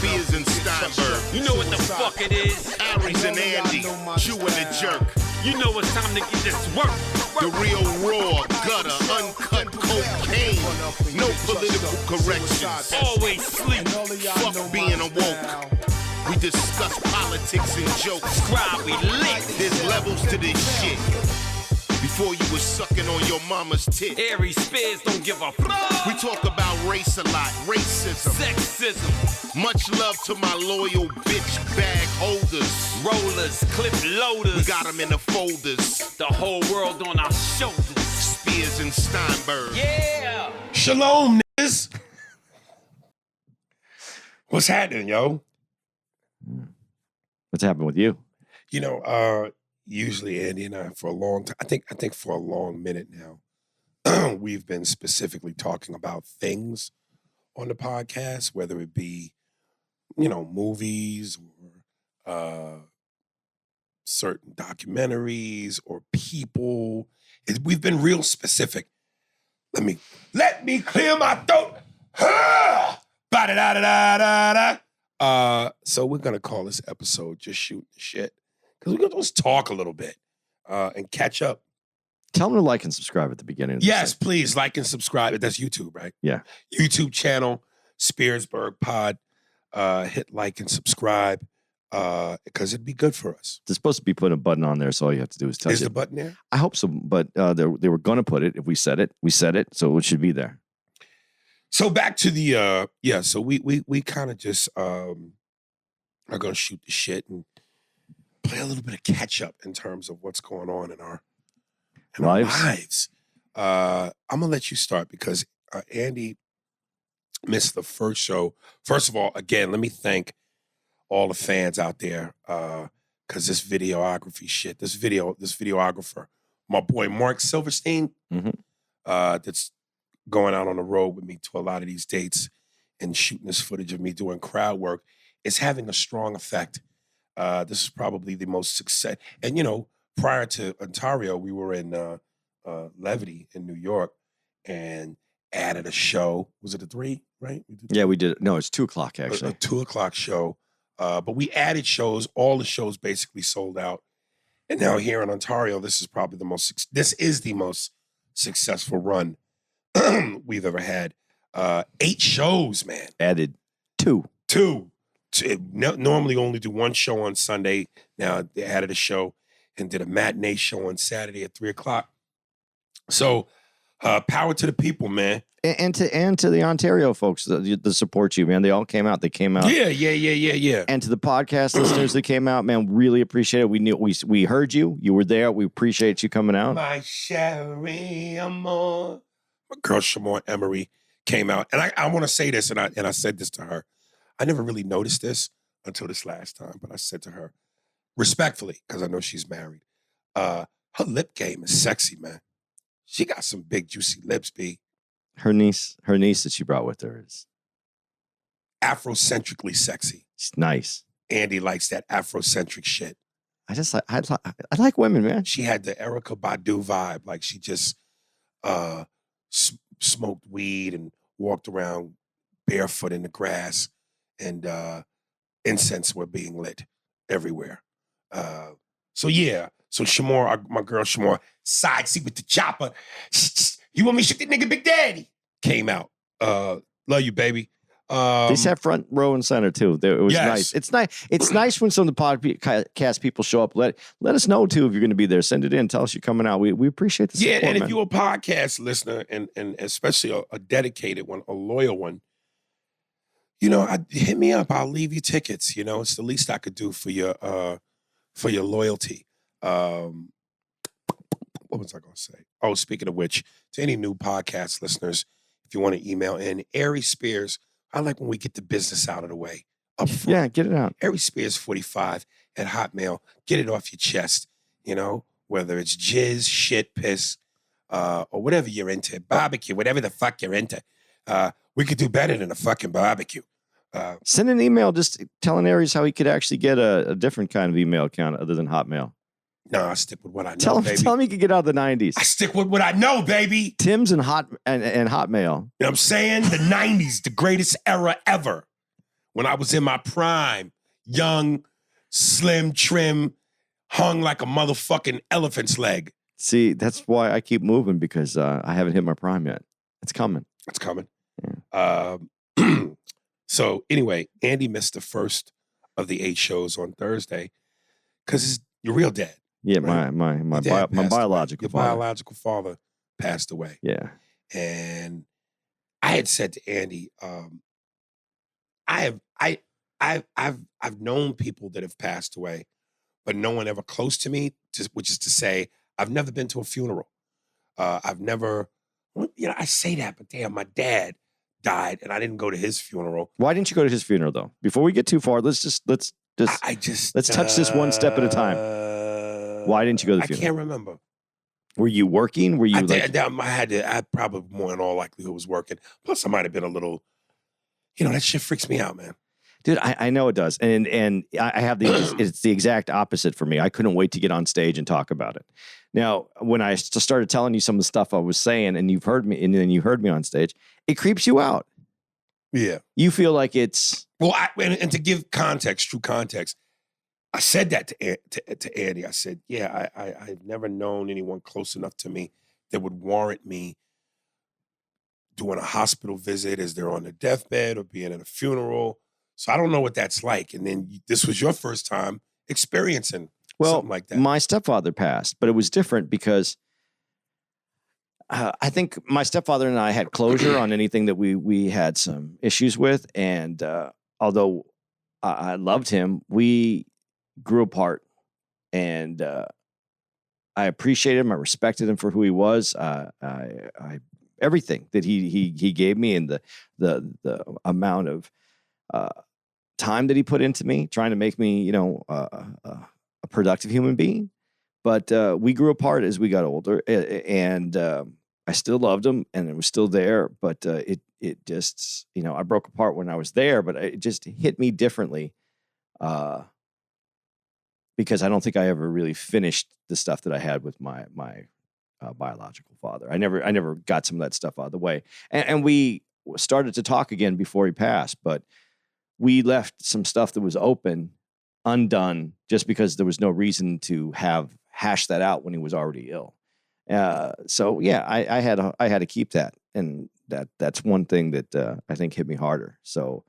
Spears and Steinberg. You know what the fuck it is? Aries and Andy, chewing the jerk. You know it's time to get this work. The real raw, gutter, uncut cocaine. No political corrections. Always sleep. Fuck being awoke. We discuss politics and jokes. Subscribe, we lit. There's levels to this shit. Before you was sucking on your mama's tit. Aries Spears don't give a fuck. We talk about race a lot, racism, Sexism, much love to my loyal bitch bag holders. rollers, clip loaders. We got them in the folders. The whole world on our shoulders. Spears and Steinberg. Yeah. Shalom, niggas. What's happening, yo? What's happened with you? You know, usually Andy and I for a long time, I think for a long minute now, we've been specifically talking about things on the podcast, whether it be, you know, movies or certain documentaries or people. We've been real specific. Let me clear my throat. Ba-da-da-da-da-da-da. So we're gonna call this episode "Just Shooting the Shit" because we're gonna just talk a little bit and catch up. Tell them to like and subscribe at the beginning. Of the Yes, segment. please like and subscribe. That's YouTube, right? Yeah. YouTube channel, Spearsburg Pod. Hit like and subscribe because it'd be good for us. They're supposed to be putting a button on there, so all you have to do is touch Is it. the button there? I hope so, but they were going to put it. If we said it, so it should be there. So back to the so we kind of just are gonna shoot the shit and play a little bit of catch up in terms of what's going on in our lives. I'm gonna let you start because Andy missed the first show. First of all, again, let me thank all the fans out there because this videography shit, this videographer, my boy Mark Silverstein, that's going out on the road with me to a lot of these dates and shooting this footage of me doing crowd work is having a strong effect. This is probably the most success. And, you know, prior to Ontario, we were in Levity in New York and added a show. Was it a 3, right? We did it. No, it's 2:00 actually. A 2:00 show. But we added shows. All the shows basically sold out. And now here in Ontario, this is probably the most successful run we've ever had. 8 shows, man. Added 2. Normally only do 1 show on Sunday. Now they added a show and did a matinee show on Saturday at 3:00. So power to the people, man. And to the Ontario folks that support you, man. They all came out. They came out. Yeah. And to the podcast listeners that came out, man, really appreciate it. We heard you. You were there. We appreciate you coming out. My Sherry Amor. My girl Shamor Emery came out. And I want to say this, and I said this to her. I never really noticed this until this last time, but I said to her, respectfully, because I know she's married, her lip game is sexy, man. She got some big, juicy lips, B. Her niece that she brought with her is Afrocentrically sexy. she's nice. Andy likes that Afrocentric shit. I like women, man. She had the Erykah Badu vibe. Like she just smoked weed and walked around barefoot in the grass and incense were being lit everywhere. So Shamor, my girl Shamor, side seat with the chopper. You want me to shoot that nigga Big Daddy? Came out. Love you, baby. They sat front row and center too. It was Yes. nice. It's nice when some of the podcast people show up. Let us know too if you're going to be there. Send it in. Tell us you're coming out. We appreciate the support. Yeah, and man. if you're a podcast listener and especially a dedicated one, a loyal one, you know, hit me up. I'll leave you tickets. You know, it's the least I could do for your loyalty. What was I going to say? Oh, speaking of which, to any new podcast listeners, if you want to email in, Aries Spears, I like when we get the business out of the way. Up front. Yeah, get it out. Aries Spears 45 at Hotmail. Get it off your chest, you know, whether it's jizz, shit, piss, or whatever you're into, barbecue, whatever the fuck you're into. We could do better than a fucking barbecue. Send an email just telling Aries how he could actually get a different kind of email account other than Hotmail. No, I stick with what I know, baby. Tell him he could get out of the 90s. I stick with what I know, baby. Tim's and Hotmail. You know what I'm saying? The 90s, the greatest era ever. when I was in my prime, young, slim, trim, hung like a motherfucking elephant's leg. See, that's why I keep moving, because I haven't hit my prime yet. It's coming. It's coming. Yeah. So anyway, Andy missed the first of the 8 shows on Thursday because your real dad. Yeah, right? my biological Your father. biological father passed away. Yeah. And I had said to Andy, I've known people that have passed away, but no one ever close to me, which is to say, I've never been to a funeral. I've never, I say that, but damn, my dad died and I didn't go to his funeral. Why didn't you go to his funeral though? Before we get too far, let's touch this one step at a time. Why didn't you go to the funeral? I can't remember. Were you working? Were you I probably more in all likelihood was working. Plus I might have been a little, that shit freaks me out, man. Dude, I know it does. And I have it's the exact opposite for me. I couldn't wait to get on stage and talk about it. Now, when I started telling you some of the stuff I was saying, and you've heard me, and then you heard me on stage, it creeps you out. Yeah. You feel like it's... Well, and to give context, true context, I said that to Andy. I said, yeah, I've never known anyone close enough to me that would warrant me doing a hospital visit as they're on their deathbed or being at a funeral. So I don't know what that's like. And then this was your first time experiencing something like that. My stepfather passed, but it was different because I think my stepfather and I had closure on anything that we had some issues with. And although I loved him, we grew apart. And I appreciated him. I respected him for who he was. I everything that he gave me, and the amount of time that he put into me, trying to make me, a productive human being. But we grew apart as we got older, and I still loved him, and it was still there. But it just, I broke apart when I was there, but it just hit me differently, because I don't think I ever really finished the stuff that I had with my biological father. I never got some of that stuff out of the way, and we started to talk again before he passed, but we left some stuff that was open undone just because there was no reason to have hashed that out when he was already ill. So yeah, I had to keep that, and that's one thing that I think hit me harder. So,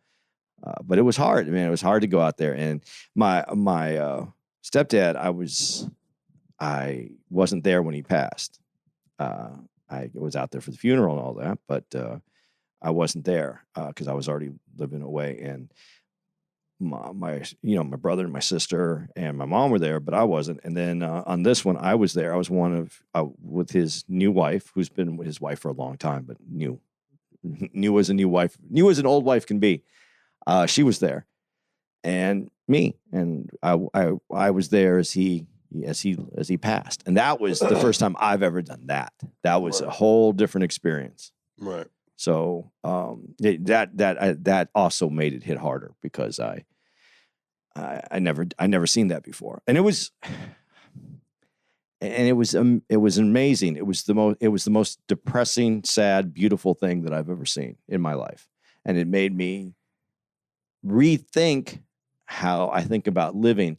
but it was hard. I mean, it was hard to go out there, and my stepdad, I wasn't there when he passed. I was out there for the funeral and all that, but I wasn't there because I was already living away, and my brother and my sister and my mom were there, but I wasn't. And then on this one, I was there. I was with his new wife, who's been with his wife for a long time, but new as a new wife, new as an old wife can be. She was there, and me, and I was there as he passed, and that was the first time I've ever done that. That was a whole different experience. Right. So that also made it hit harder because I never seen that before, and it was amazing. It was the most depressing, sad, beautiful thing that I've ever seen in my life, and it made me rethink how I think about living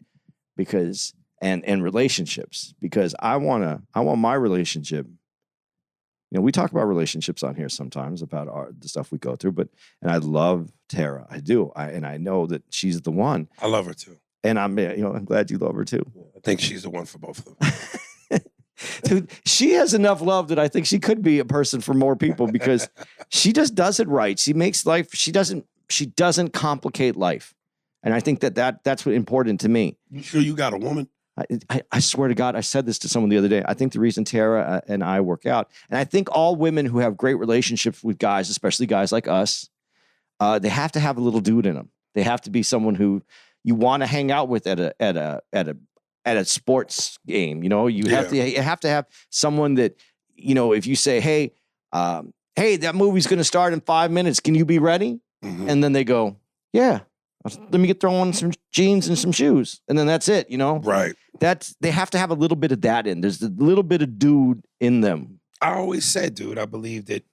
because and relationships, because I want my relationship. We talk about relationships on here sometimes about the stuff we go through, and I love Tara. I do. And I know that she's the one. I love her too. And I'm glad you love her too. I think she's the one for both of them. Dude, she has enough love that I think she could be a person for more people because she just does it right. She makes life, she doesn't complicate life. And I think that's what's important to me. You sure you got a woman? I swear to God, I said this to someone the other day. I think the reason Tara and I work out, and I think all women who have great relationships with guys, especially guys like us, they have to have a little dude in them. They have to be someone who you want to hang out with at a sports game. You have to have someone that, if you say, hey, that movie's going to start in 5 minutes. Can you be ready? Mm-hmm. And then they go, yeah. Let me throw on some jeans and some shoes. And then that's it, Right. They have to have a little bit of that in. There's a little bit of dude in them. I always said, dude, I believe that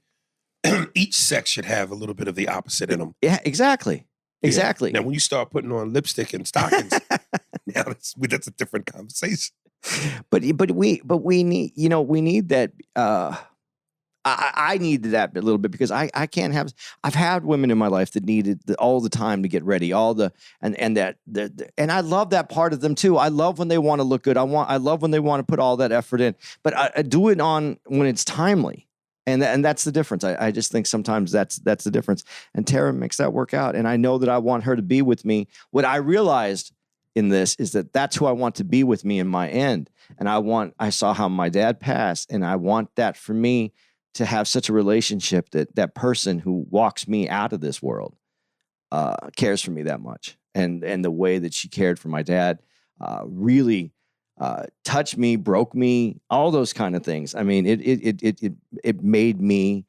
each sex should have a little bit of the opposite in them. Yeah, exactly. Exactly. Now, when you start putting on lipstick and stockings, now that's a different conversation. But we need, we need that. I needed that a little bit because I can't have. I've had women in my life that needed all the time to get ready, and I love that part of them too. I love when they want to look good. I love when they want to put all that effort in. But I do it when it's timely, and that's the difference. I just think sometimes that's the difference. And Tara makes that work out, and I know that I want her to be with me. What I realized in this is that that's who I want to be with me in my end, and I saw how my dad passed, and I want that for me, to have such a relationship that person who walks me out of this world cares for me that much. And the way that she cared for my dad really touched me, broke me, all those kind of things. I mean, it made me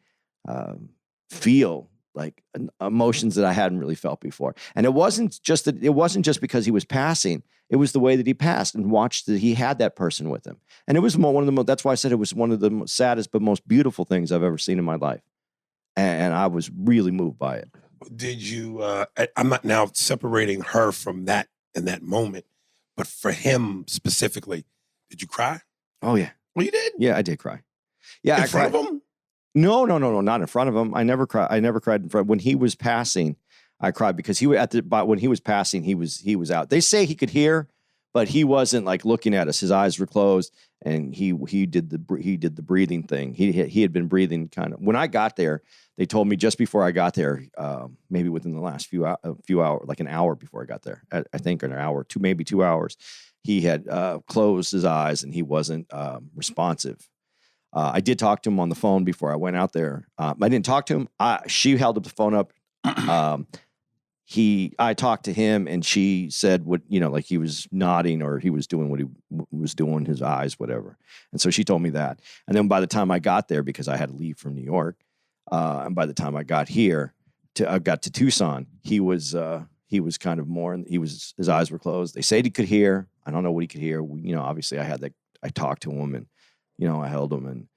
feel like emotions that I hadn't really felt before. And it wasn't just because he was passing. It was the way that he passed, and watched that he had that person with him. And it was one of the most, that's why I said it was one of the most saddest but most beautiful things I've ever seen in my life. And I was really moved by it. Did you, I'm not now separating her from that in that moment, but for him specifically, did you cry? Oh, yeah. Well, you did? Yeah, I did cry. Yeah, in front of him? No, not in front of him. I never cried in front. When he was passing, I cried because when he was passing, he was out. They say he could hear, but he wasn't like looking at us. His eyes were closed, and he did the breathing thing. He had been breathing kind of. When I got there, they told me just before I got there, maybe within the last few hours, like an hour before I got there, I think an hour, maybe 2 hours, he had closed his eyes and he wasn't responsive. I did talk to him on the phone before I went out there. I didn't talk to him. She held up the phone up. I talked to him, and she said like he was nodding, or he was doing what he was doing, his eyes, whatever. And so she told me that. And then by the time I got there, because I had to leave from New York, and by the time I got here, I got to Tucson, he was kind of more, his eyes were closed. They said he could hear. I don't know what he could hear. Obviously I talked to him, and I held him, and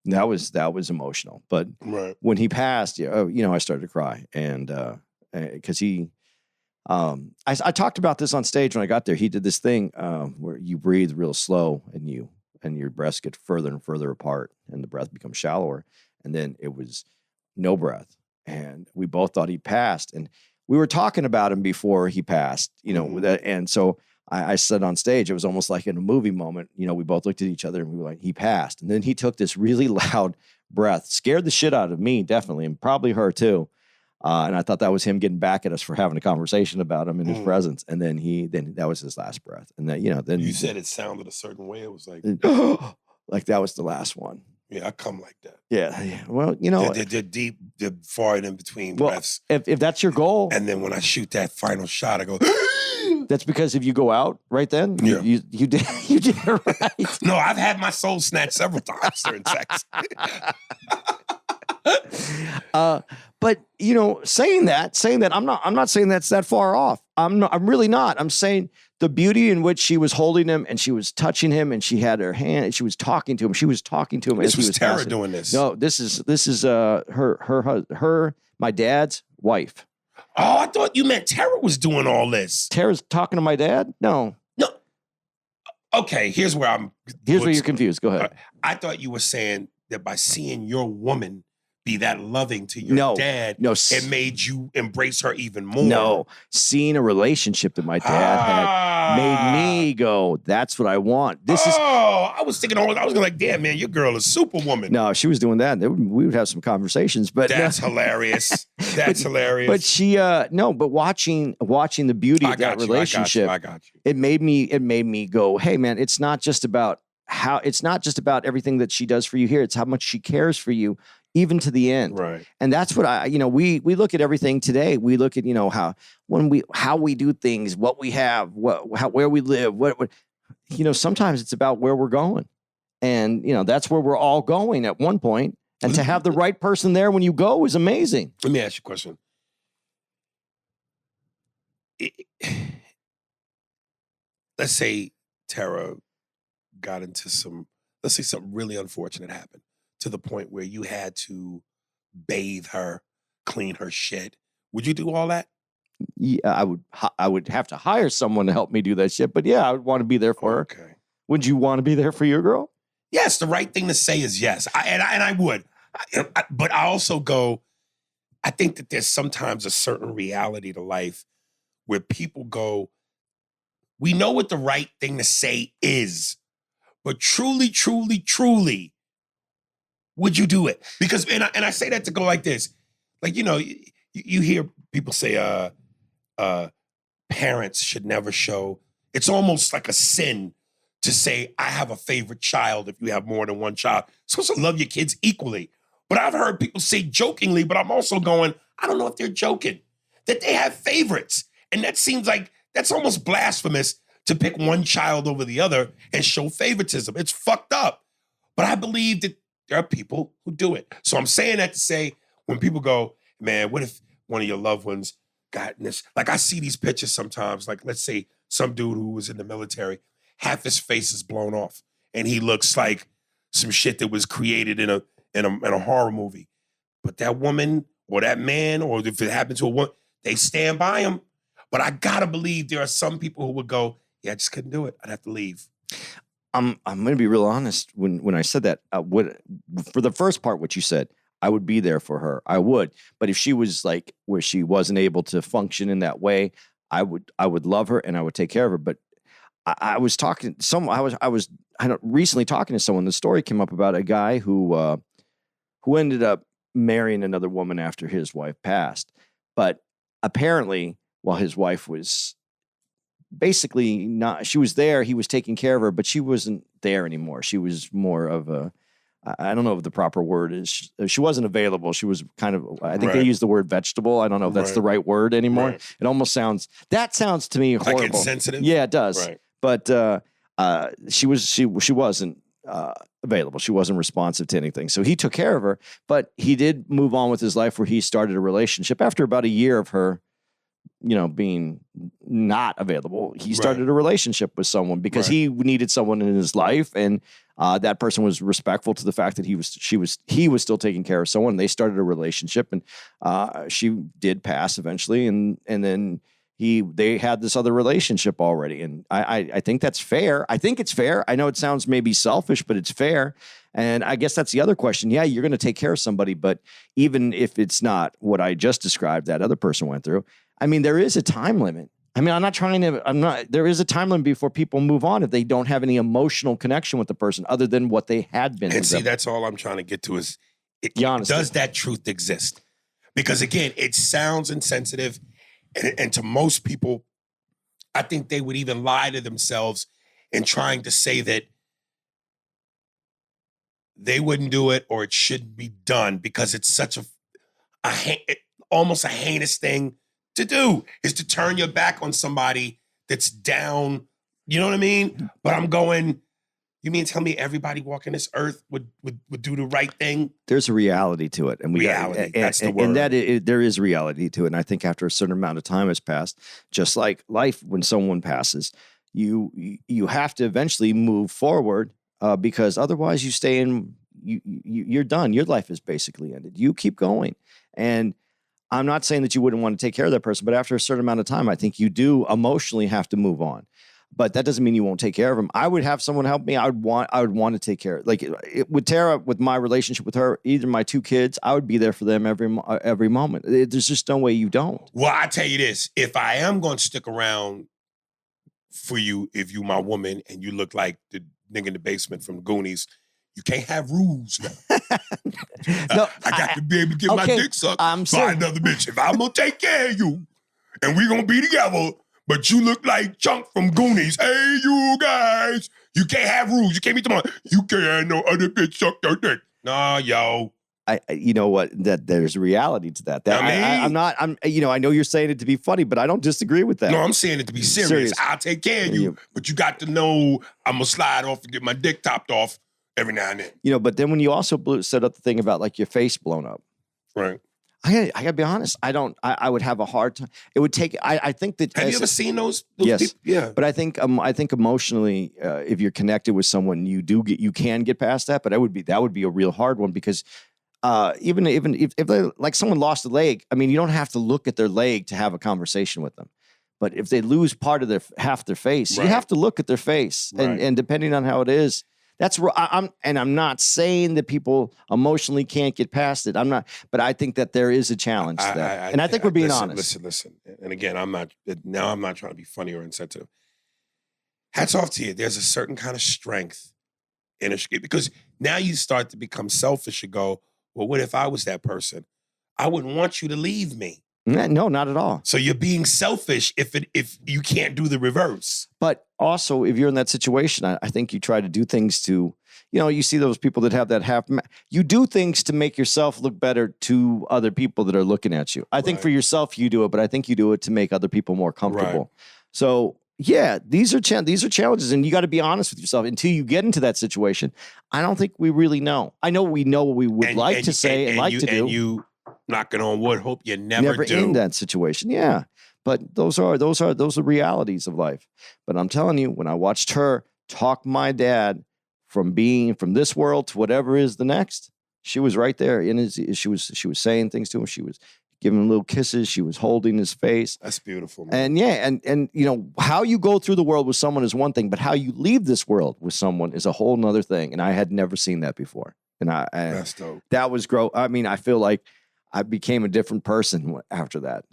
that was emotional. But right. When he passed, I started to cry, and because I talked about this on stage when I got there. He did this thing where you breathe real slow, and your breaths get further and further apart, and the breath becomes shallower, and then it was no breath, and we both thought he passed, and we were talking about him before he passed, and so. I said on stage, it was almost like in a movie moment. We both looked at each other and we were like, he passed. And then he took this really loud breath, scared the shit out of me, definitely, and probably her too. And I thought that was him getting back at us for having a conversation about him in his presence. And then that was his last breath. And then, then you said it sounded a certain way. It was like, like that was the last one. Yeah, I come like that. Yeah. Well, they're deep, they're far in between breaths. If that's your goal. And then when I shoot that final shot, I go, that's because if you go out right then, yeah. you did it right. No, I've had my soul snatched several times during sex. But saying that, I'm not saying that's that far off. I'm really not. I'm saying the beauty in which she was holding him, and she was touching him, and she had her hand, and she was talking to him. She was talking to him. This as he was Tara passing. doing this. No, this is my dad's wife. Oh, I thought you meant Tara was doing all this. Tara's talking to my dad? No. Okay, here's where you're confused. Go ahead. I thought you were saying that by seeing your woman be that loving to your dad, it made you embrace her even more. No, seeing a relationship that my dad had made me go, that's what I want. I was thinking, I was like, damn, man, your girl is Superwoman. No, she was doing that. We would have some conversations, but that's hilarious. That's hilarious. But she, but watching the beauty of that relationship, I got you. It made me go, hey, man, it's not just about everything that she does for you here. It's how much she cares for you, even to the end. Right. And that's what we look at everything today. We look at, how we do things, what we have, where we live, what sometimes it's about where we're going. And, that's where we're all going at one point. And to have the right person there when you go is amazing. Let me ask you a question. Let's say Tara got into something really unfortunate happened, to the point where you had to bathe her, clean her shit. Would you do all that? Yeah, I would have to hire someone to help me do that shit. But yeah, I would want to be there for her. Okay. Would you want to be there for your girl? Yes, the right thing to say is yes. I would. But I also go, I think that there's sometimes a certain reality to life where people go, we know what the right thing to say is, but truly, truly, truly, would you do it? Because, and I say that to go like this, like, you hear people say, parents should never show, it's almost like a sin to say, I have a favorite child if you have more than one child. You're supposed to love your kids equally. But I've heard people say jokingly, but I'm also going, I don't know if they're joking, that they have favorites. And that seems like, that's almost blasphemous to pick one child over the other and show favoritism. It's fucked up. But I believe that there are people who do it. So I'm saying that to say, when people go, man, what if one of your loved ones got this? Like, I see these pictures sometimes, like, let's say some dude who was in the military, half his face is blown off, and he looks like some shit that was created in a horror movie. But that woman or that man, or if it happened to a woman, they stand by him. But I gotta believe there are some people who would go, yeah, I just couldn't do it. I'd have to leave. I'm going to be real honest. When I said that, for the first part, what you said, I would be there for her. I would. But if she was like where she wasn't able to function in that way, I would love her and I would take care of her. But I was talking recently talking to someone. The story came up about a guy who ended up marrying another woman after his wife passed. But apparently, while his wife was basically not, she was there, he was taking care of her, but she wasn't there anymore. She was more of a, I don't know if the proper word is, she wasn't available. She was kind of, I think they use the word vegetable. I don't know if that's the right word anymore. Right. It almost sounds to me horrible. Like insensitive? Yeah, it does. Right. But she wasn't available. She wasn't responsive to anything. So he took care of her, but he did move on with his life where he started a relationship after about a year of her, being not available. He started a relationship with someone because he needed someone in his life, and that person was respectful to the fact that he was still taking care of someone. They started a relationship, and she did pass eventually, and then they had this other relationship already. And I think that's fair. I think it's fair. I know it sounds maybe selfish, but it's fair. And I guess that's the other question. Yeah, you're going to take care of somebody, but even if it's not what I just described that other person went through, I mean, there is a time limit. I mean, there is a time limit before people move on if they don't have any emotional connection with the person other than what they had been. And see, that's all I'm trying to get to is, does that truth exist? Because again, it sounds insensitive. And to most people, I think they would even lie to themselves in trying to say that they wouldn't do it or it shouldn't be done, because it's such almost a heinous thing to do, is to turn your back on somebody that's down. You know what I mean? But I'm going, you mean tell me everybody walking this earth would do the right thing? There's a reality to it. And that's the word. And there is reality to it. And I think after a certain amount of time has passed, just like life, when someone passes, you have to eventually move forward, because otherwise you stay in, you're done. Your life is basically ended. You keep going. And I'm not saying that you wouldn't want to take care of that person, but after a certain amount of time, I think you do emotionally have to move on. But that doesn't mean you won't take care of them. I would have someone help me. I would want to take care of, like with Tara, with my relationship with her, either my two kids, I would be there for them every moment. There's just no way you don't. Well, I tell you this, if I am going to stick around for you, if you my woman and you look like the nigga in the basement from the Goonies, you can't have rules. No, I got to be able to get my dick sucked by another bitch. If I'm going to take care of you and we going to be together, but you look like Chunk from Goonies, hey, you guys, you can't have rules. You can't be tomorrow. You can't have no other bitch suck your dick. Nah, yo. You know what? That there's a reality to that. I know you're saying it to be funny, but I don't disagree with that. No, I'm saying it to be serious. I'll take care of you, but you got to know I'm going to slide off and get my dick topped off every now and then. But then when you also set up the thing about like your face blown up. Right. I gotta be honest. I would have a hard time. It would take, I think that. Have you ever seen those yes. people? Yeah. But I think emotionally, if you're connected with someone, you can get past that, but that would be a real hard one, because even if they, like someone lost a leg, I mean, you don't have to look at their leg to have a conversation with them. But if they lose part of half their face, you have to look at their face, and depending on how it is, that's where I'm not saying that people emotionally can't get past it. I'm not, but I think that there is a challenge to that, and I think we're being honest. Listen. And again, I'm not trying to be funny or insensitive. Hats off to you. There's a certain kind of strength in a street, because now you start to become selfish and go, well, what if I was that person? I wouldn't want you to leave me. No, not at all. So you're being selfish if you can't do the reverse. But also, if you're in that situation, I think you try to do things to, you see those people that have that you do things to make yourself look better to other people that are looking at you. I think for yourself you do it, but I think you do it to make other people more comfortable. Right. So yeah, these are challenges, and you got to be honest with yourself. Until you get into that situation, I don't think we really know. I know we know what we would like to say and like to do. And you, knocking on wood, hope you never do. In that situation. Yeah. But those are realities of life. But I'm telling you, when I watched her talk my dad from this world to whatever is the next, she was right there. She was saying things to him. She was giving him little kisses. She was holding his face. That's beautiful, man. And how you go through the world with someone is one thing, but how you leave this world with someone is a whole nother thing. And I had never seen that before. And that's dope. That was growth. I mean, I feel like I became a different person after that.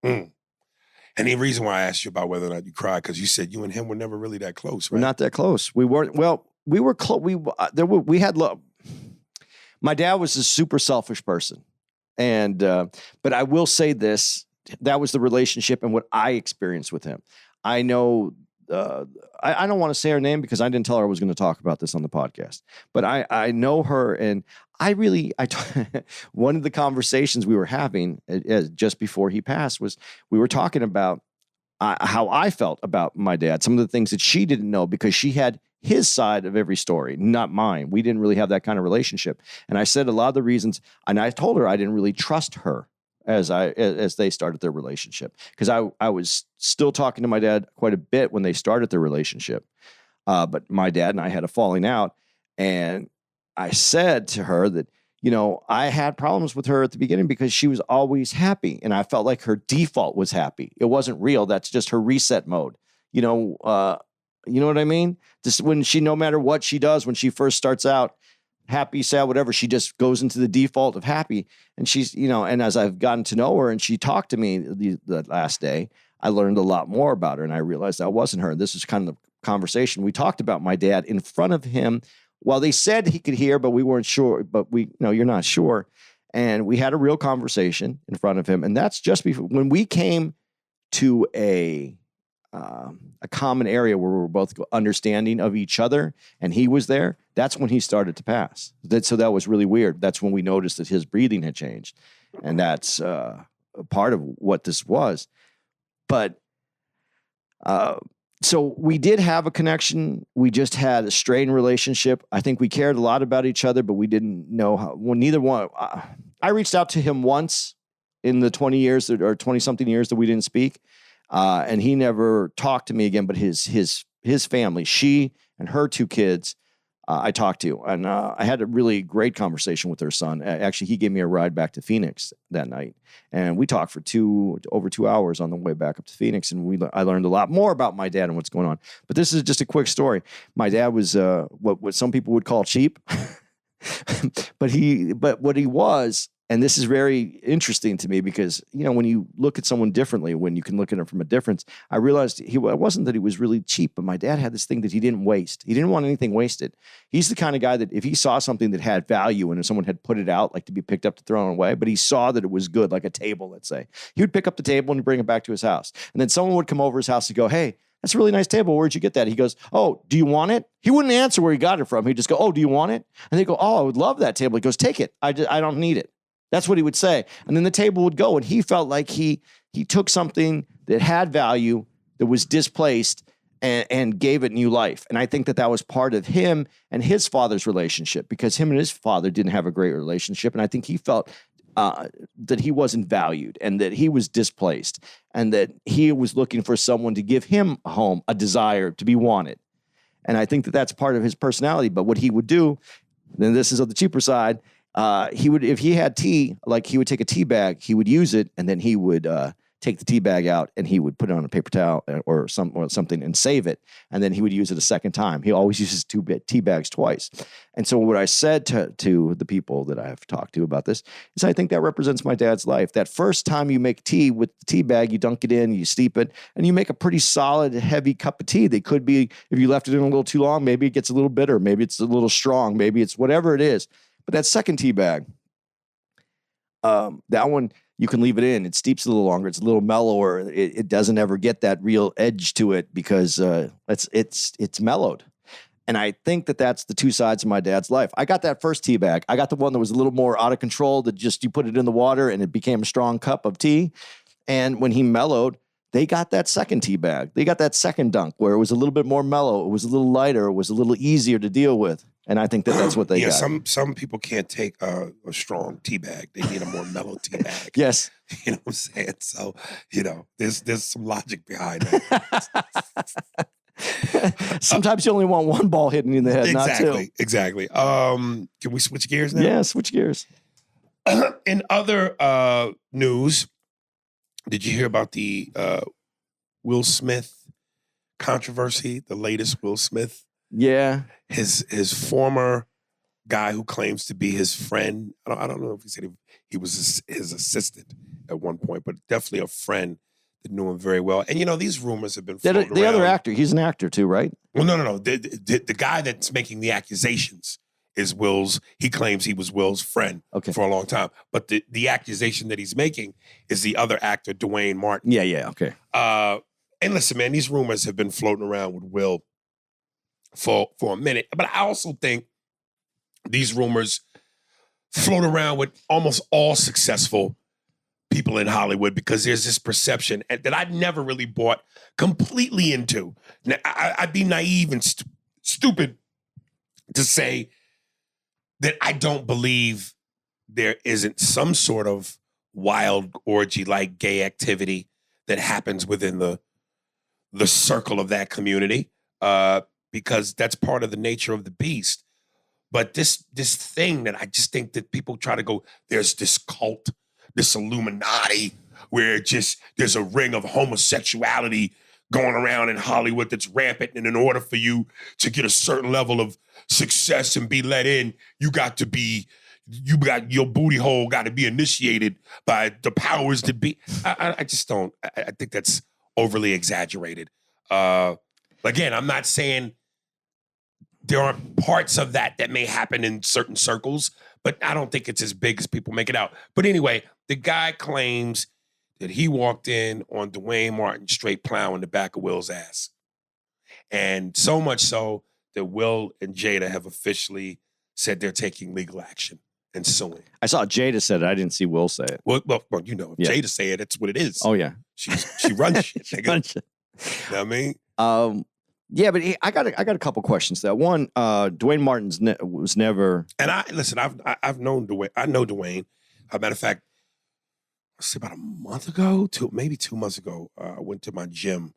And the reason why I asked you about whether or not you cried, because you said you and him were never really that close, right? We're not that close. We weren't. Well, we were close. We had love. My dad was a super selfish person, and but I will say this: that was the relationship and what I experienced with him. I know. I don't want to say her name because I didn't tell her I was going to talk about this on the podcast. But I know her, and one of the conversations we were having just before he passed was we were talking about how I felt about my dad, some of the things that she didn't know because she had his side of every story, not mine. We didn't really have that kind of relationship. And I said a lot of the reasons, and I told her I didn't really trust her as they started their relationship, because I was still talking to my dad quite a bit when they started their relationship. But my dad and I had a falling out, and I said to her that, I had problems with her at the beginning because she was always happy, and I felt like her default was happy. It wasn't real. That's just her reset mode. You know what I mean? Just when no matter what she does, when she first starts out, happy, sad, whatever, she just goes into the default of happy. And she's, and as I've gotten to know her and she talked to me the last day, I learned a lot more about her, and I realized that wasn't her. This is kind of the conversation. We talked about my dad in front of him. Well, they said he could hear, but we weren't sure. But you're not sure. And we had a real conversation in front of him. And that's just before, when we came to a common area where we were both understanding of each other, and he was there, that's when he started to pass. So that was really weird. That's when we noticed that his breathing had changed. And that's a part of what this was. But so we did have a connection. We just had a strained relationship. I think we cared a lot about each other, but we didn't know how. Well, neither one. I reached out to him once in the 20 years or 20-something years that we didn't speak, and he never talked to me again. But his family, she and her two kids, I talked to, and I had a really great conversation with her son. Actually, he gave me a ride back to Phoenix that night, and we talked for over 2 hours on the way back up to Phoenix, and I learned a lot more about my dad and what's going on. But this is just a quick story. My dad was what some people would call cheap, but what he was. And this is very interesting to me because, when you look at someone differently, when you can look at him from a difference, I realized it wasn't that he was really cheap, but my dad had this thing that he didn't waste. He didn't want anything wasted. He's the kind of guy that if he saw something that had value and if someone had put it out, like to be picked up to throw away, but he saw that it was good, like a table, let's say, he would pick up the table and bring it back to his house. And then someone would come over his house and go, "Hey, that's a really nice table. Where'd you get that?" He goes, "Oh, do you want it?" He wouldn't answer where he got it from. He'd just go, "Oh, do you want it?" And they go, "Oh, I would love that table." He goes, "Take it. I don't need it." That's what he would say. And then the table would go, and he felt like he took something that had value, that was displaced, and gave it new life. And I think that was part of him and his father's relationship, because him and his father didn't have a great relationship. And I think he felt that he wasn't valued and that he was displaced and that he was looking for someone to give him a home, a desire to be wanted. And I think that that's part of his personality. But what he would do, and this is on the cheaper side, he would, if he had tea, like he would take a tea bag, he would use it, and then he would take the tea bag out and he would put it on a paper towel or something and save it, and then he would use it a second time. He always uses two tea bags twice. And so what I said to the people that I have talked to about this is I think that represents my dad's life. That first time you make tea with the tea bag, you dunk it in, you steep it, and you make a pretty solid, heavy cup of tea. They could be, if you left it in a little too long, maybe it gets a little bitter, maybe it's a little strong, maybe it's whatever it is. But that second tea bag, that one, you can leave it in. It steeps a little longer. It's a little mellower. It doesn't ever get that real edge to it because it's mellowed. And I think that that's the two sides of my dad's life. I got that first tea bag. I got the one that was a little more out of control, that just you put it in the water and it became a strong cup of tea. And when he mellowed, they got that second tea bag. They got that second dunk where it was a little bit more mellow. It was a little lighter. It was a little easier to deal with. And I think that that's what they got. Some people can't take a strong tea bag. They need a more mellow tea bag. Yes. You know what I'm saying? So, there's some logic behind that. Sometimes you only want one ball hitting you in the head, not two. Exactly. Can we switch gears now? Yeah, switch gears. In other news, did you hear about the Will Smith controversy? The latest Will Smith? Yeah. His former guy who claims to be his friend. I don't know if he said he was his assistant at one point, but definitely a friend that knew him very well. And these rumors have been floating around. The other actor, he's an actor too, right? Well, no. The guy that's making the accusations is Will's. He claims he was Will's friend for a long time. But the accusation that he's making is the other actor, Dwayne Martin. Yeah, okay. And listen, man, these rumors have been floating around with Will for a minute. But I also think these rumors float around with almost all successful people in Hollywood because there's this perception that I never really bought completely into. Now, I'd be naive and stupid to say that I don't believe there isn't some sort of wild orgy-like gay activity that happens within the circle of that community. Because that's part of the nature of the beast. But this thing that I just think that people try to go, there's this cult, this Illuminati, where there's a ring of homosexuality going around in Hollywood that's rampant. And in order for you to get a certain level of success and be let in, your booty hole got to be initiated by the powers that be. I just don't. I think that's overly exaggerated. Again, I'm not saying there aren't parts of that may happen in certain circles, but I don't think it's as big as people make it out. But anyway, the guy claims that he walked in on Dwayne Martin straight plowing the back of Will's ass. And so much so that Will and Jada have officially said they're taking legal action and suing. I saw Jada said it. I didn't see Will say it. Well, if Jada say it, it's what it is. Oh, yeah. She runs shit. She runs shit. You know what I mean? Yeah, but I got a couple questions there. One, Dwayne Martin was never. And I've known Dwayne. I know Dwayne. As a matter of fact, about a month ago, maybe 2 months ago, I went to my gym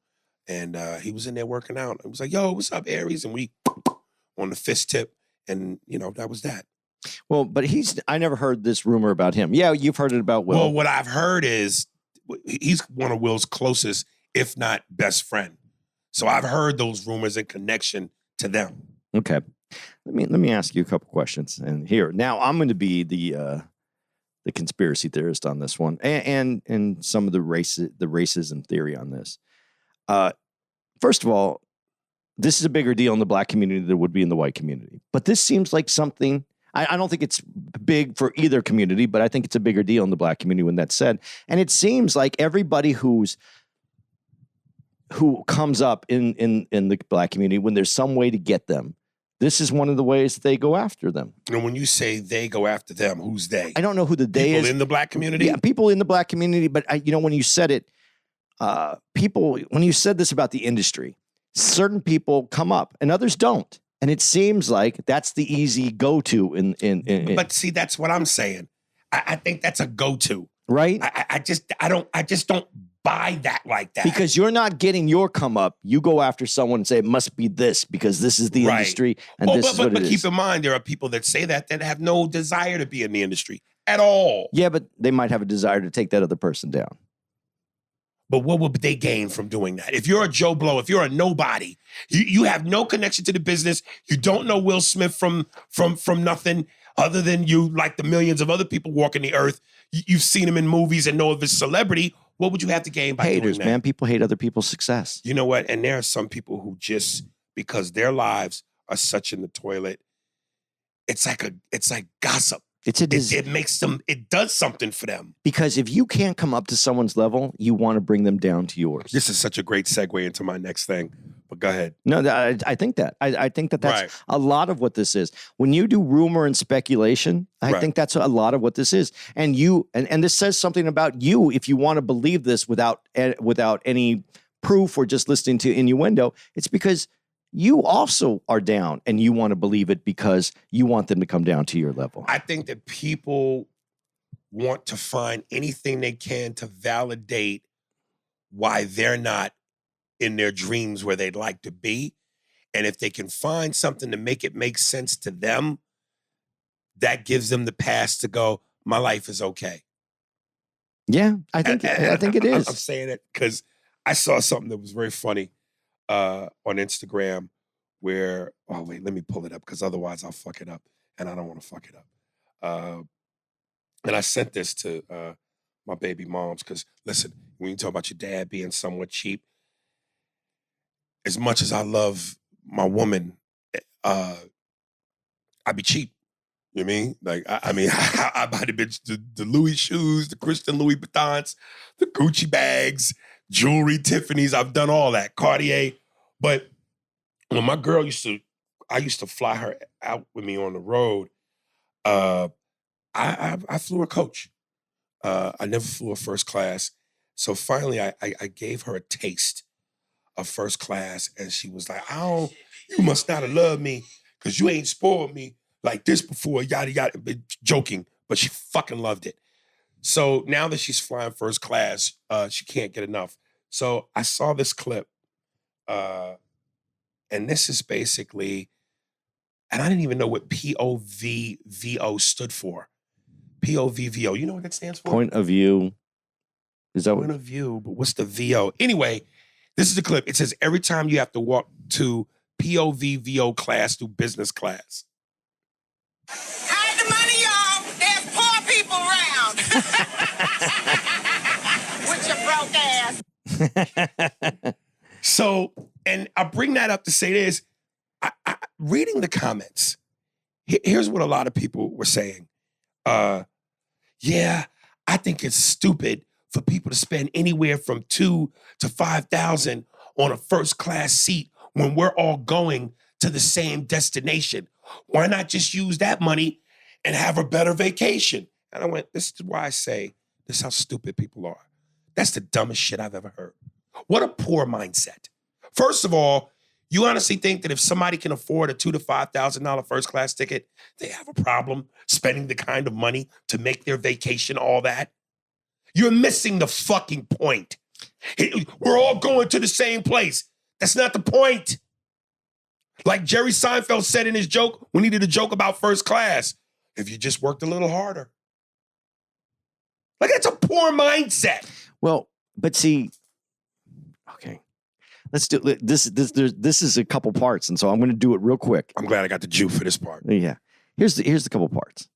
and he was in there working out. I was like, "Yo, what's up, Aries?" And we on the fist tip, and that was that. Well, but I never heard this rumor about him. Yeah, you've heard it about Will. Well, what I've heard is he's one of Will's closest, if not best friend. So I've heard those rumors in connection to them. Okay. Let me ask you a couple questions. And here, now I'm going to be the conspiracy theorist on this one, and some of the racism theory on this. First of all, this is a bigger deal in the black community than it would be in the white community. But this seems like something. I don't think it's big for either community, but I think it's a bigger deal in the black community when that's said. And it seems like everybody who comes up in the black community, when there's some way to get them, this is one of the ways that they go after them. And when you say they go after them, who's they? I don't know who the they is. People in the black community? Yeah, people in the black community. But when you said it, when you said this about the industry, certain people come up and others don't. And it seems like that's the easy go-to But see, that's what I'm saying. I think that's a go-to. Right? I just don't buy that like that. Because you're not getting your come up. You go after someone and say, it must be this because this is the Right. industry and this is what but it keep is. in mind, there are people that say that have no desire to be in the industry at all. Yeah, but they might have a desire to take that other person down. But what would they gain from doing that? If you're a Joe Blow, if you're a nobody, you have no connection to the business. You don't know Will Smith from nothing other than you like the millions of other people walking the earth. You've seen him in movies and know of his celebrity. What would you have to gain by Haters, doing that? man. People hate other people's success. You know what? And there are some people who just, because their lives are such in the toilet, it's like gossip. It does something for them. Because if you can't come up to someone's level, you want to bring them down to yours. This is such a great segue into my next thing. But go ahead. No, I think that. I think that that's Right. a lot of what this is. When you do rumor and speculation, I Right. think that's a lot of what this is. And and this says something about you if you want to believe this without any proof or just listening to innuendo. It's because you also are down and you want to believe it because you want them to come down to your level. I think that people want to find anything they can to validate why they're not in their dreams where they'd like to be. And if they can find something to make it make sense to them, that gives them the pass to go, my life is okay. Yeah, I think it is. I'm saying it because I saw something that was very funny on Instagram where, oh wait, let me pull it up because otherwise I'll fuck it up and I don't want to fuck it up. And I sent this to my baby moms because listen, when you talk about your dad being somewhat cheap, as much as I love my woman, I be cheap. You know what I mean? Like, I mean, I buy the bitch the Louis shoes, the Christian Louis Vuittons, the Gucci bags, jewelry, Tiffany's. I've done all that, Cartier. But when my girl I used to fly her out with me on the road. I flew a coach. I never flew a first class. So finally, I gave her a taste of first class, and she was like, you must not have loved me because you ain't spoiled me like this before, yada, yada. Joking, but she fucking loved it. So now that she's flying first class, she can't get enough. So I saw this clip, and this is basically, and I didn't even know what POVVO stood for. POVVO, you know what that stands for? Point of view. Is that Point of view, but what's the VO? Anyway, this is the clip. It says, every time you have to walk to POVVO class through business class. Hide the money, y'all. There's poor people around. With your broke ass. So, and I bring that up to say this. Reading the comments, here's what a lot of people were saying. Yeah, I think it's stupid for people to spend anywhere from $2,000 to $5,000 on a first class seat when we're all going to the same destination. Why not just use that money and have a better vacation? And I went, this is why I say, this is how stupid people are. That's the dumbest shit I've ever heard. What a poor mindset. First of all, you honestly think that if somebody can afford a $2,000 to $5,000 first class ticket, they have a problem spending the kind of money to make their vacation all that? You're missing the fucking point. We're all going to the same place. That's not the point. Like Jerry Seinfeld said in his joke when he did a joke about first class, if you just worked a little harder. Like, that's a poor mindset. Well, but see, okay. Let's do this. This is a couple parts, and so I'm going to do it real quick. I'm glad I got the Jew for this part. Yeah, here's the couple parts.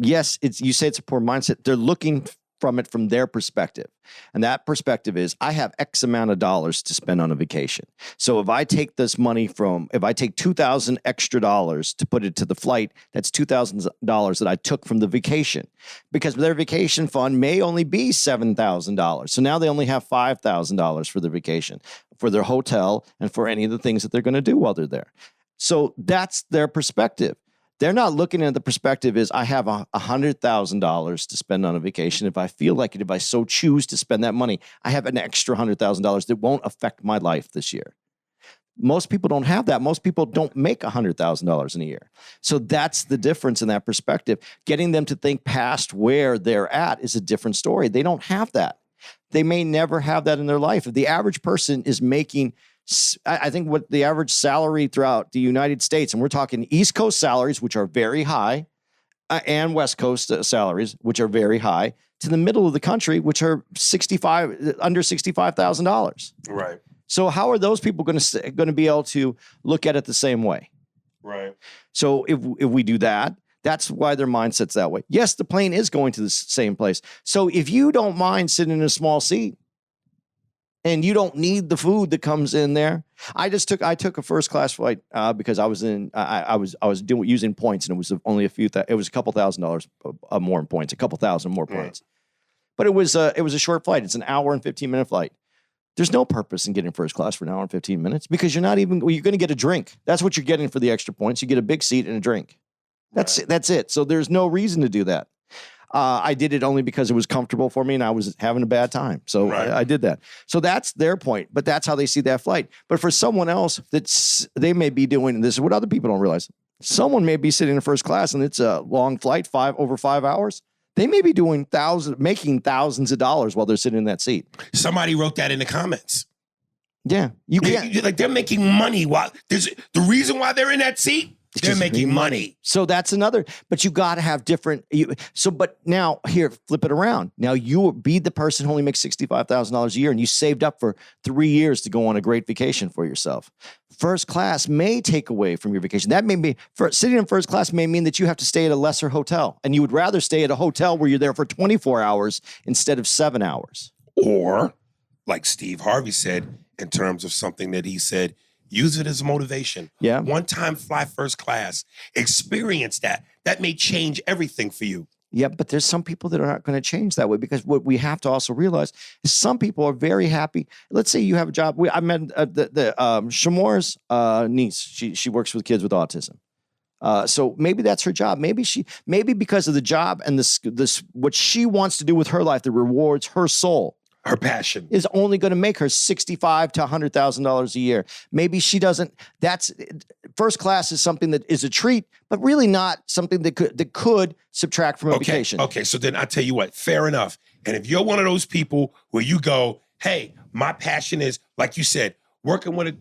Yes, you say it's a poor mindset. They're looking from it from their perspective, and that perspective is I have X amount of dollars to spend on a vacation. So if I take this money if I take $2,000 extra dollars to put it to the flight, that's $2,000 that I took from the vacation, because their vacation fund may only be $7,000. So now they only have $5,000 for their vacation, for their hotel, and for any of the things that they're going to do while they're there. So that's their perspective. They're not looking at the perspective is I have $100,000 to spend on a vacation. If I feel like it, if I so choose to spend that money, I have an extra $100,000 that won't affect my life this year. Most people don't have that. Most people don't make $100,000 in a year. So that's the difference in that perspective. Getting them to think past where they're at is a different story. They don't have that. They may never have that in their life. If the average person is making, I think what the average salary throughout the United States, and we're talking East Coast salaries, which are very high, and West Coast salaries, which are very high, to the middle of the country, which are under $65,000. Right. So how are those people going to be able to look at it the same way? Right. So if we do that, that's why their mindset's that way. Yes, the plane is going to the same place. So if you don't mind sitting in a small seat and you don't need the food that comes in there, I took a first class flight because I was using points, and it was only it was a couple $1,000s more in points, a couple thousand more points. But it was a short flight. It's an hour and 15-minute flight. There's no purpose in getting first class for an hour and 15 minutes because you're going to get a drink. That's what you're getting for the extra points. You get a big seat and a drink. That's it. So there's no reason to do that. I did it only because it was comfortable for me and I was having a bad time. So I did that. So that's their point, but that's how they see that flight. But for someone else, they may be doing, this is what other people don't realize. Someone may be sitting in first class and it's a long flight, over 5 hours. They may be making thousands of dollars while they're sitting in that seat. Somebody wrote that in the comments. Yeah. You can't. They're making money while the reason why they're in that seat. They're making money. So that's another, but you got to have different. But now here, flip it around. Now you be the person who only makes $65,000 a year and you saved up for 3 years to go on a great vacation for yourself. First class may take away from your vacation. That may be, sitting in first class may mean that you have to stay at a lesser hotel and you would rather stay at a hotel where you're there for 24 hours instead of 7 hours. Or like Steve Harvey said, in terms of something that he said, use it as motivation. Yeah. One time fly first class. Experience that. That may change everything for you. Yeah, but there's some people that are not going to change that way because what we have to also realize is some people are very happy. Let's say you have a job. I met Shamor's niece. She works with kids with autism. So maybe that's her job. Maybe because of the job and this what she wants to do with her life that rewards her soul. Her passion is only going to make her $65,000 to $100,000 a year. Maybe she doesn't. That's first class is something that is a treat, but really not something that could subtract from a vacation. Okay, so then I tell you what, fair enough. And if you're one of those people where you go, hey, my passion is, like you said, working with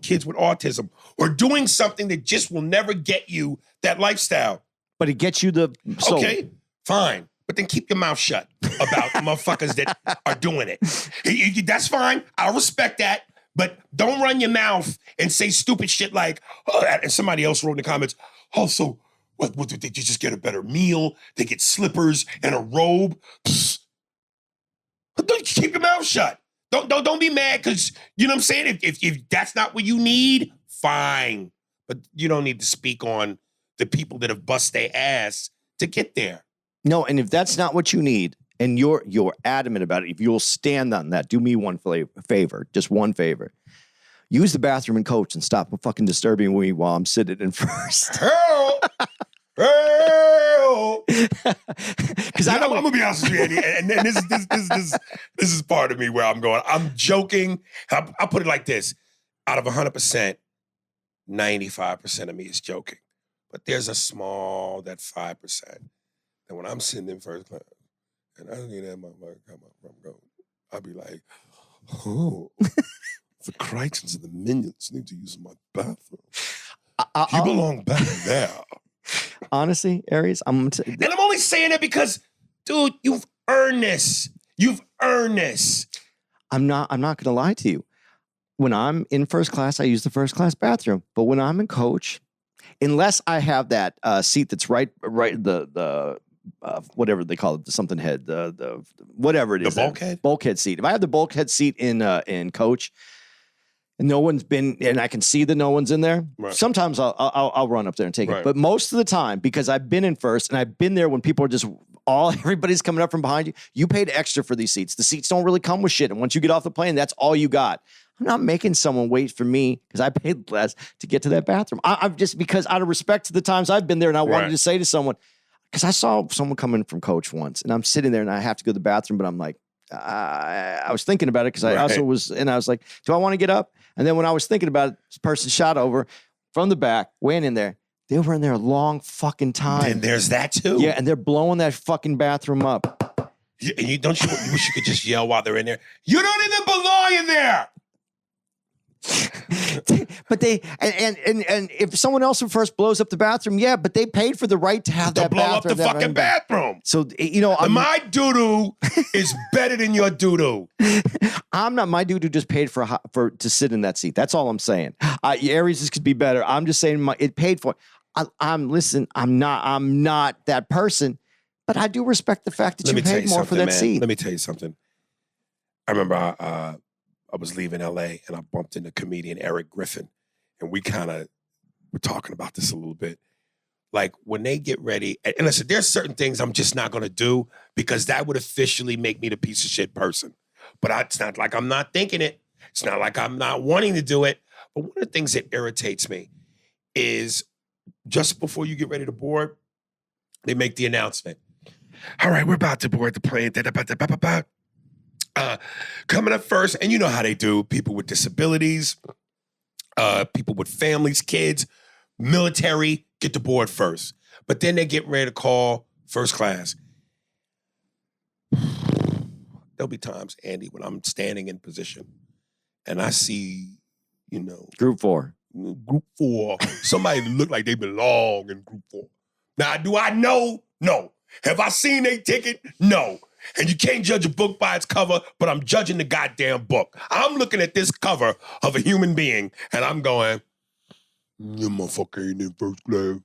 kids with autism or doing something that just will never get you that lifestyle. But it gets you the soul. Okay, fine. But then keep your mouth shut about motherfuckers that are doing it. That's fine. I'll respect that. But don't run your mouth and say stupid shit like, oh, and somebody else wrote in the comments, oh, so what did they just get a better meal? They get slippers and a robe. Don't keep your mouth shut. Don't be mad because, you know what I'm saying? If that's not what you need, fine. But you don't need to speak on the people that have bust their ass to get there. No, and if that's not what you need, and you're adamant about it, if you'll stand on that, do me one favor, just one favor. Use the bathroom and coach and stop fucking disturbing me while I'm sitting in first. Hell! Because I'm gonna be honest with you, Andy, and this is part of me where I'm going. I'm joking. I'll put it like this: out of 100%, 95% of me is joking, but there's a small that 5%. And when I'm sitting in first class, and I don't need that motherfucker come up from go, I'll be like, oh, the Crichtons and the Minions need to use my bathroom. You belong back there. Honestly, Aries, and I'm only saying that because, dude, you've earned this. You've earned this. I'm not going to lie to you. When I'm in first class, I use the first class bathroom. But when I'm in coach, unless I have that seat that's right the whatever they call it, the something head, the whatever it is, the bulkhead seat. If I have the bulkhead seat in coach, and no one's been, and I can see that no one's in there, right. Sometimes I'll run up there and take it. But most of the time, because I've been in first, and I've been there when people are just everybody's coming up from behind you. You paid extra for these seats. The seats don't really come with shit, and once you get off the plane, that's all you got. I'm not making someone wait for me because I paid less to get to that bathroom. I'm just because out of respect to the times I've been there, and I wanted to say to someone. Because I saw someone come in from coach once, and I'm sitting there, and I have to go to the bathroom, but I'm like, I was thinking about it because I also was, and I was like, do I want to get up? And then when I was thinking about it, this person shot over from the back, went in there. They were in there a long fucking time. And there's that too. Yeah, and they're blowing that fucking bathroom up. And you wish you could just yell while they're in there. You don't even belong in there. But they and if someone else first blows up the bathroom, yeah, but they paid for the right to have To that blow up bathroom. the fucking bathroom. So My doo-doo is better than your doo-doo. I'm not. My dude who just paid for to sit in that seat. That's all I'm saying. Aries could be better. I'm just saying it paid for. I'm not that person, but I do respect the fact that you paid more for that seat. Let me tell you something. I remember I was leaving LA and I bumped into comedian Eric Griffin, and we kind of were talking about this a little bit. Like when they get ready, and listen, there's certain things I'm just not going to do because that would officially make me the piece of shit person. But it's not like I'm not thinking it. It's not like I'm not wanting to do it. But one of the things that irritates me is just before you get ready to board, they make the announcement. All right, we're about to board the plane. Coming up first, and you know how they do, people with disabilities, people with families, kids, military, get to board first. But then they get ready to call first class. There'll be times, Andy, when I'm standing in position and I see, Group 4. Group 4, somebody look like they belong in Group 4. Now, do I know? No. Have I seen a ticket? No. And you can't judge a book by its cover, but I'm judging the goddamn book. I'm looking at this cover of a human being, and I'm going, you motherfucker ain't in first class.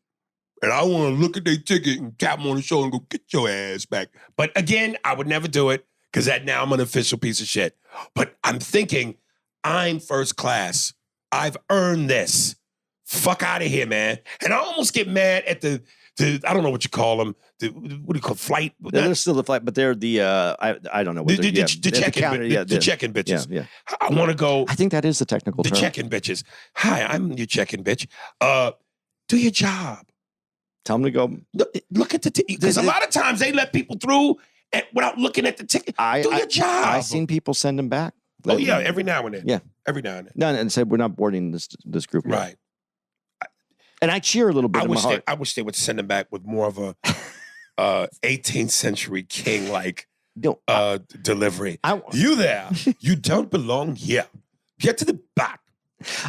And I want to look at their ticket and tap them on the shoulder and go, get your ass back. But again, I would never do it because now I'm an official piece of shit. But I'm thinking, I'm first class. I've earned this. Fuck out of here, man. And I almost get mad at the I don't know what you call them. What do you call flight? They're still the flight, but they're the I don't know what the check-in bitches. Yeah. I want to go. I think that is the technical term. The check-in bitches. Hi, I'm your check-in bitch. Do your job. Tell them to go. Look at the ticket. Because a lot of times they let people through without looking at the ticket. Do your job. I've seen people send them back. Oh yeah, every now and then. Yeah, every now and then. No, and said we're not boarding this group. Right. Yet. And I cheer a little bit. I wish they would send them back with more of a 18th century king like delivery. You there? You don't belong here. Get to the back.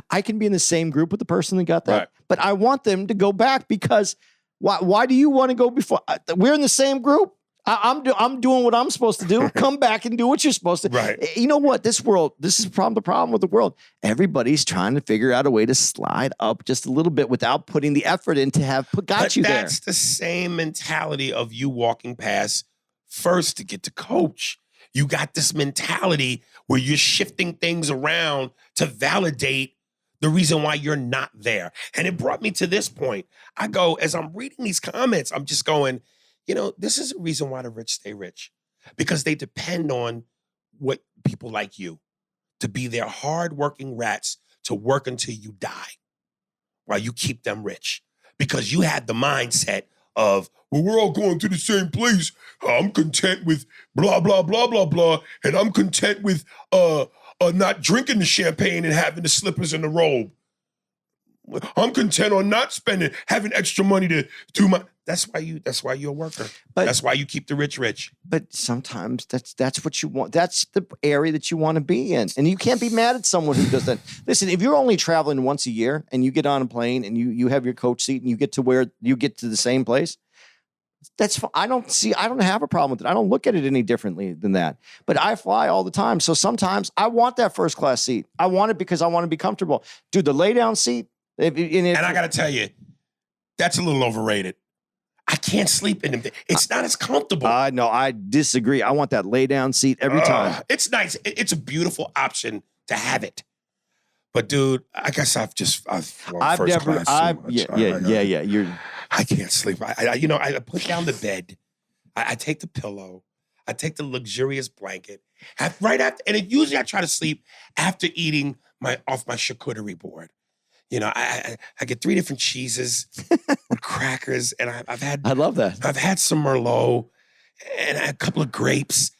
I can be in the same group with the person that got that, right. But I want them to go back because why do you want to go before? We're in the same group. I'm doing what I'm supposed to do. Come back and do what you're supposed to. Right. You know what? This is the problem with the world. Everybody's trying to figure out a way to slide up just a little bit without putting the effort in to have got you there. That's the same mentality of you walking past first to get to coach. You got this mentality where you're shifting things around to validate the reason why you're not there. And it brought me to this point. I go, as I'm reading these comments, I'm just going, this is a reason why the rich stay rich, because they depend on what people like you to be their hardworking rats to work until you die while you keep them rich, because you had the mindset of, well, we're all going to the same place. I'm content with blah, blah, blah, blah, blah. And I'm content with not drinking the champagne and having the slippers and the robe. I'm content on not having extra money to do my. That's why you're a worker. That's why you keep the rich rich. But sometimes that's what you want. That's the area that you want to be in. And you can't be mad at someone who does that. Listen, if you're only traveling once a year and you get on a plane and you have your coach seat and you get to where you get to the same place, that's fine. I don't have a problem with it. I don't look at it any differently than that. But I fly all the time. So sometimes I want that first class seat. I want it because I want to be comfortable. Dude, the lay down seat. And I got to tell you, that's a little overrated. I can't sleep in them. It's not as comfortable. No, I disagree. I want that lay down seat every time. It's nice. It's a beautiful option to have it. But dude, I guess I've first class so much. Yeah. I can't sleep. I put down the bed. I take the pillow. I take the luxurious blanket. Right after, and usually I try to sleep after eating off my charcuterie board. I get 3 different cheeses with crackers, and I love that. I've had some Merlot and a couple of grapes,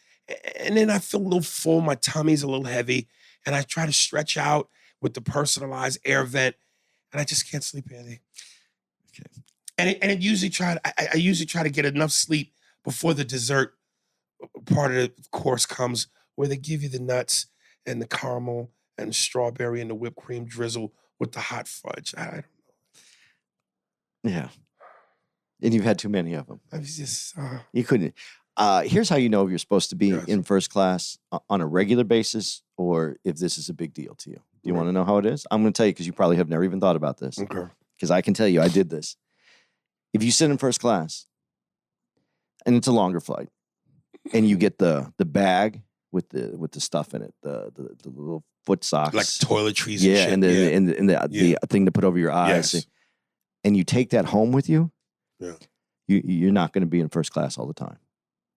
and then I feel a little full. My tummy's a little heavy, and I try to stretch out with the personalized air vent, and I just can't sleep, Andy. Okay. And I usually try to get enough sleep before the dessert part of the course comes where they give you the nuts and the caramel and the strawberry and the whipped cream drizzle with the hot fudge. I Yeah. And you've had too many of them. was just You couldn't. Here's how you know if you're supposed to be Yes. in first class on a regular basis or if this is a big deal to you. Do you want to know how it is? I'm going to tell you because you probably have never even thought about this. okay. Because I can tell you I did this. If you sit in first class and it's a longer flight and you get the bag with the stuff in it, the little foot socks. Like toiletries yeah, and shit. and the thing to put over your eyes. Yes. And you take that home with you, Yeah. you're not going to be in first class all the time.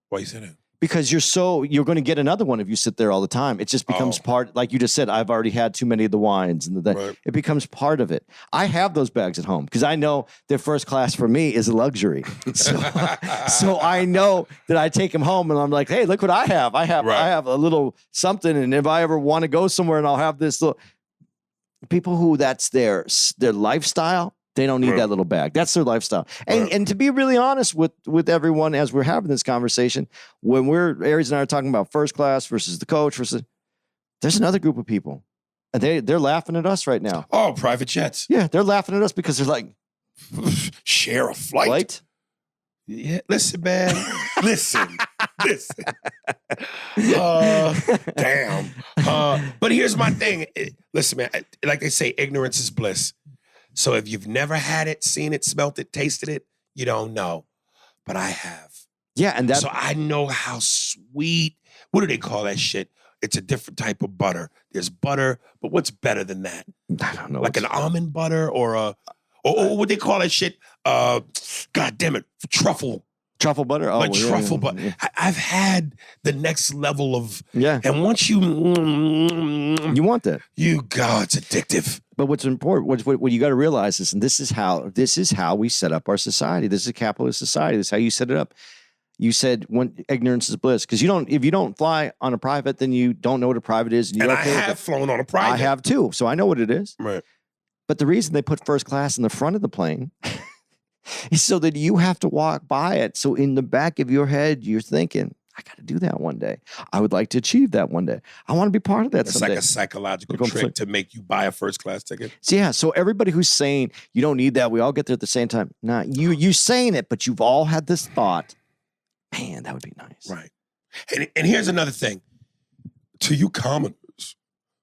Why you say that? Because you're going to get another one if you sit there all the time. It just becomes part, like you just said, I've already had too many of the wines and Right. it becomes part of it. I have those bags at home because I know that first class for me is a luxury. So I know that I take them home and I'm like, hey, look what I have. I have a little something. And if I ever want to go somewhere and I'll have this little, people who that's their lifestyle, they don't need that little bag. That's their lifestyle. And to be really honest with everyone as we're having this conversation, when Aries and I are talking about first class versus the coach there's another group of people. And they're laughing at us right now. Oh, private jets. Yeah, they're laughing at us because they're like, Share a flight. flight? Yeah, listen, man. listen. Damn. But here's my thing. Listen, man. Like they say, ignorance is bliss. So if you've never had it, seen it, smelt it, tasted it, you don't know. But I have. Yeah, and So I know how sweet. What do they call that shit? It's a different type of butter. There's butter, but what's better than that? I don't know. Like an almond butter or what they call that shit? God damn it, truffle. truffle butter? Oh, Like yeah, truffle yeah, butter. yeah. I've had the next level of, Yeah, and once you want that. it's addictive. But what's important, what you got to realize is, and this is how we set up our society. This is a capitalist society. This is how you set it up. You said when ignorance is bliss, because if you don't fly on a private, then you don't know what a private is. And I have flown on a private. I have too, so I know what it is. Right. But the reason they put first class in the front of the plane is so that you have to walk by it. So in the back of your head, you're thinking, I got to do that one day. I would like to achieve that one day. I want to be part of that It's someday. like a psychological Like, trick to make you buy a first class ticket. So yeah, so everybody who's saying you don't need that, we all get there at the same time. Nah, you saying it, but you've all had this thought, man, that would be nice. Right. And here's another thing. To you commoners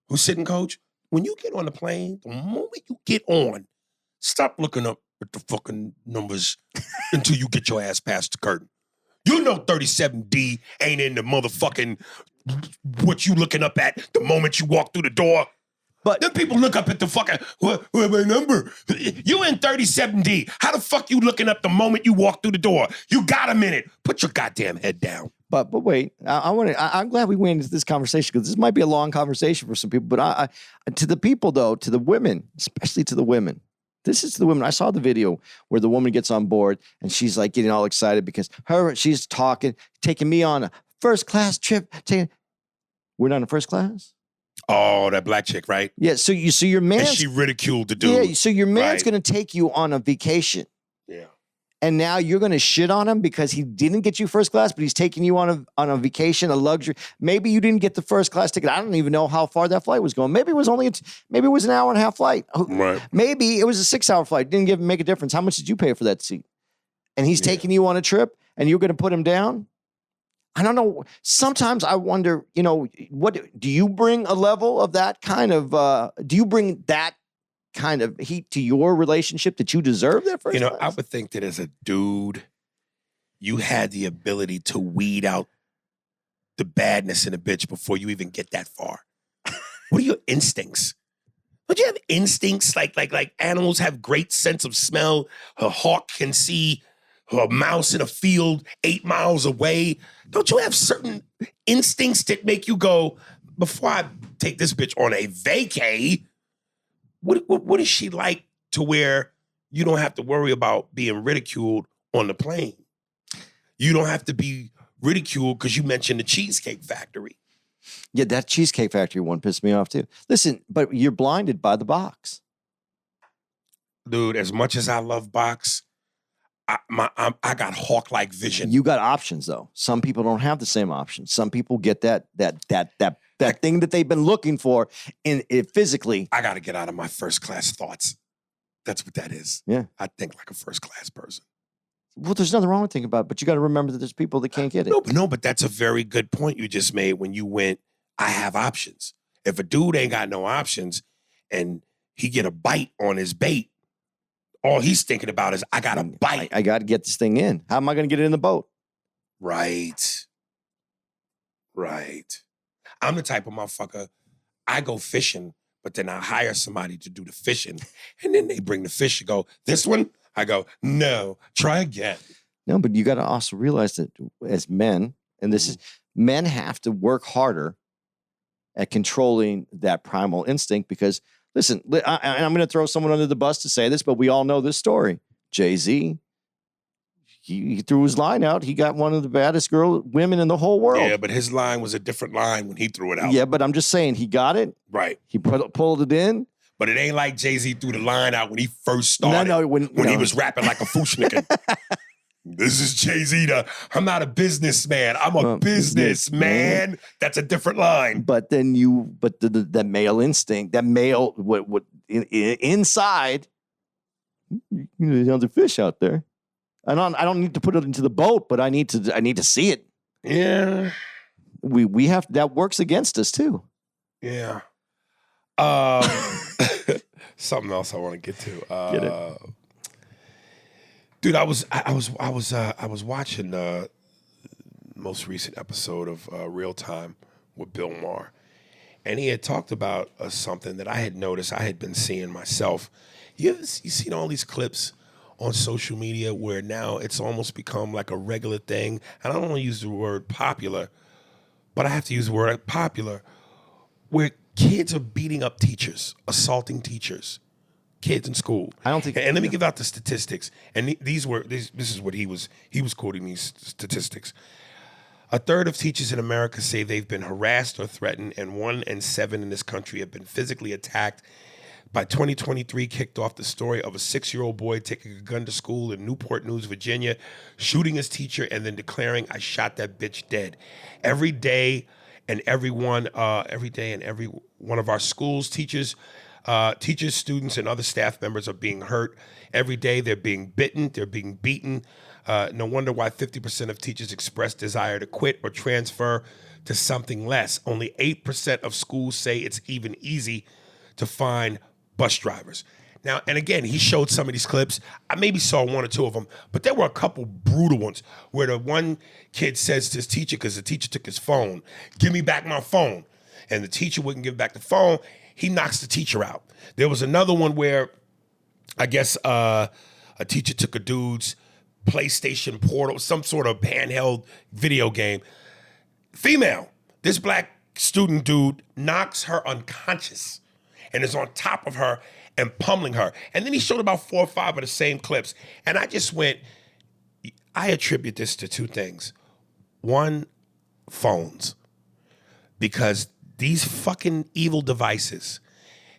who sit in coach, when you get on the plane, the moment you get on, stop looking up at the fucking numbers until you get your ass past the curtain. You know 37D ain't in the motherfucking what you looking up at the moment you walk through the door. But Then people look up at the fucking, what my number? You in 37D. How the fuck you looking up the moment you walk through the door? You got a minute. Put your goddamn head down. But wait, I'm glad we went into this conversation because this might be a long conversation for some people. But I to the people though, to the women, especially to the women. This is to the women. I saw the video where the woman gets on board and she's like getting all excited because she's taking me on a first class trip. We're not in first class. Oh, that black chick, right? Yeah. So your man. And she ridiculed the dude. Yeah. So your man's Right. going to take you on a vacation. Yeah. And now you're going to shit on him because he didn't get you first class, but he's taking you on a vacation, a luxury. Maybe you didn't get the first class ticket. I don't even know how far that flight was going. Maybe it was an hour and a half flight. Right. Maybe it was a 6-hour flight. Didn't make a difference. How much did you pay for that seat? And he's taking you on a trip and you're going to put him down? I don't know. Sometimes I wonder, what do you bring a level of that kind of, do you bring that kind of heat to your relationship that you deserve that first class? I would think that as a dude, you had the ability to weed out the badness in a bitch before you even get that far. What are your instincts? Don't you have instincts like animals have great sense of smell? A hawk can see a mouse in a field 8 miles away. Don't you have certain instincts that make you go, before I take this bitch on a vacay, what is she like to where you don't have to worry about being ridiculed on the plane? You don't have to be ridiculed because you mentioned the Cheesecake Factory. Yeah, that Cheesecake Factory one pissed me off too. Listen, but you're blinded by the box. Dude, as much as I love box, I got hawk-like vision. You got options though. Some people don't have the same options. Some people get that thing that they've been looking for in it physically. I got to get out of my first-class thoughts. That's what that is. Yeah. I think like a first-class person. Well, there's nothing wrong with thinking about it, but you got to remember that there's people that can't get it. No, but that's a very good point you just made when you went, I have options. If a dude ain't got no options and he get a bite on his bait, all he's thinking about is, I got a bite. I got to get this thing in. How am I going to get it in the boat? Right. I'm the type of motherfucker, I go fishing, but then I hire somebody to do the fishing. And then they bring the fish and go, this one? I go, no, try again. No, but you got to also realize that as men, and this is, men have to work harder at controlling that primal instinct because, listen, I'm going to throw someone under the bus to say this, but we all know this story. JayZ, he threw his line out. He got one of the baddest women in the whole world. Yeah, but his line was a different line when he threw it out. Yeah, but I'm just saying, he got it. Right. He pulled it in. But it ain't like JayZ threw the line out when he first started. No, when he was rapping like a Fushnikin. This is JayZ. I'm not a businessman. I'm a businessman. That's a different line. But then the male instinct, that male, what inside, there's other fish out there. I don't need to put it into the boat, but I need to see it. Yeah. We have, that works against us too. Yeah. Something else I want to get to. Get it. Dude, I was watching the most recent episode of Real Time with Bill Maher, and he had talked about something that I had noticed I had been seeing myself. You seen all these clips on social media where now it's almost become like a regular thing, and I don't want to use the word popular, but I have to use the word popular, where kids are beating up teachers, assaulting teachers. Kids in school. I don't think. And let me give out the statistics. And this is what he was quoting these statistics. A third of teachers in America say they've been harassed or threatened, and 1 in 7 in this country have been physically attacked. By 2023, kicked off the story of a 6-year-old boy taking a gun to school in Newport News, Virginia, shooting his teacher, and then declaring, "I shot that bitch dead." Every day and every one of our schools, teachers, students, and other staff members are being hurt. Every day they're being bitten, they're being beaten. No wonder why 50% of teachers express desire to quit or transfer to something less. Only 8% of schools say it's even easy to find bus drivers. Now, and again, he showed some of these clips. I maybe saw 1 or 2 of them, but there were a couple brutal ones where the one kid says to his teacher, because the teacher took his phone, "Give me back my phone." And the teacher wouldn't give back the phone. He knocks the teacher out. There was another one where I guess a teacher took a dude's PlayStation Portal, some sort of handheld video game. Female, this black student dude knocks her unconscious and is on top of her and pummeling her. And then he showed about 4 or 5 of the same clips. And I just went, I attribute this to 2 things. 1, phones. Because these fucking evil devices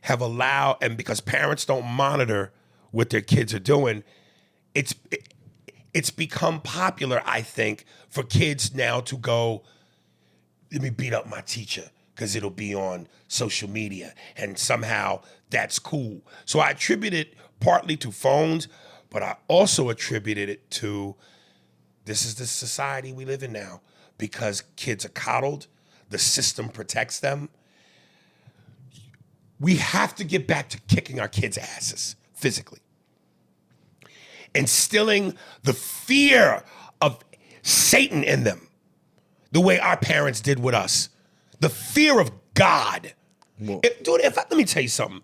have allowed, and because parents don't monitor what their kids are doing, it's become popular, I think, for kids now to go, let me beat up my teacher because it'll be on social media, and somehow that's cool. So I attribute it partly to phones, but I also attributed it to, this is the society we live in now, because kids are coddled. The system protects them. We have to get back to kicking our kids' asses physically. Instilling the fear of Satan in them, the way our parents did with us. The fear of God. Let me tell you something.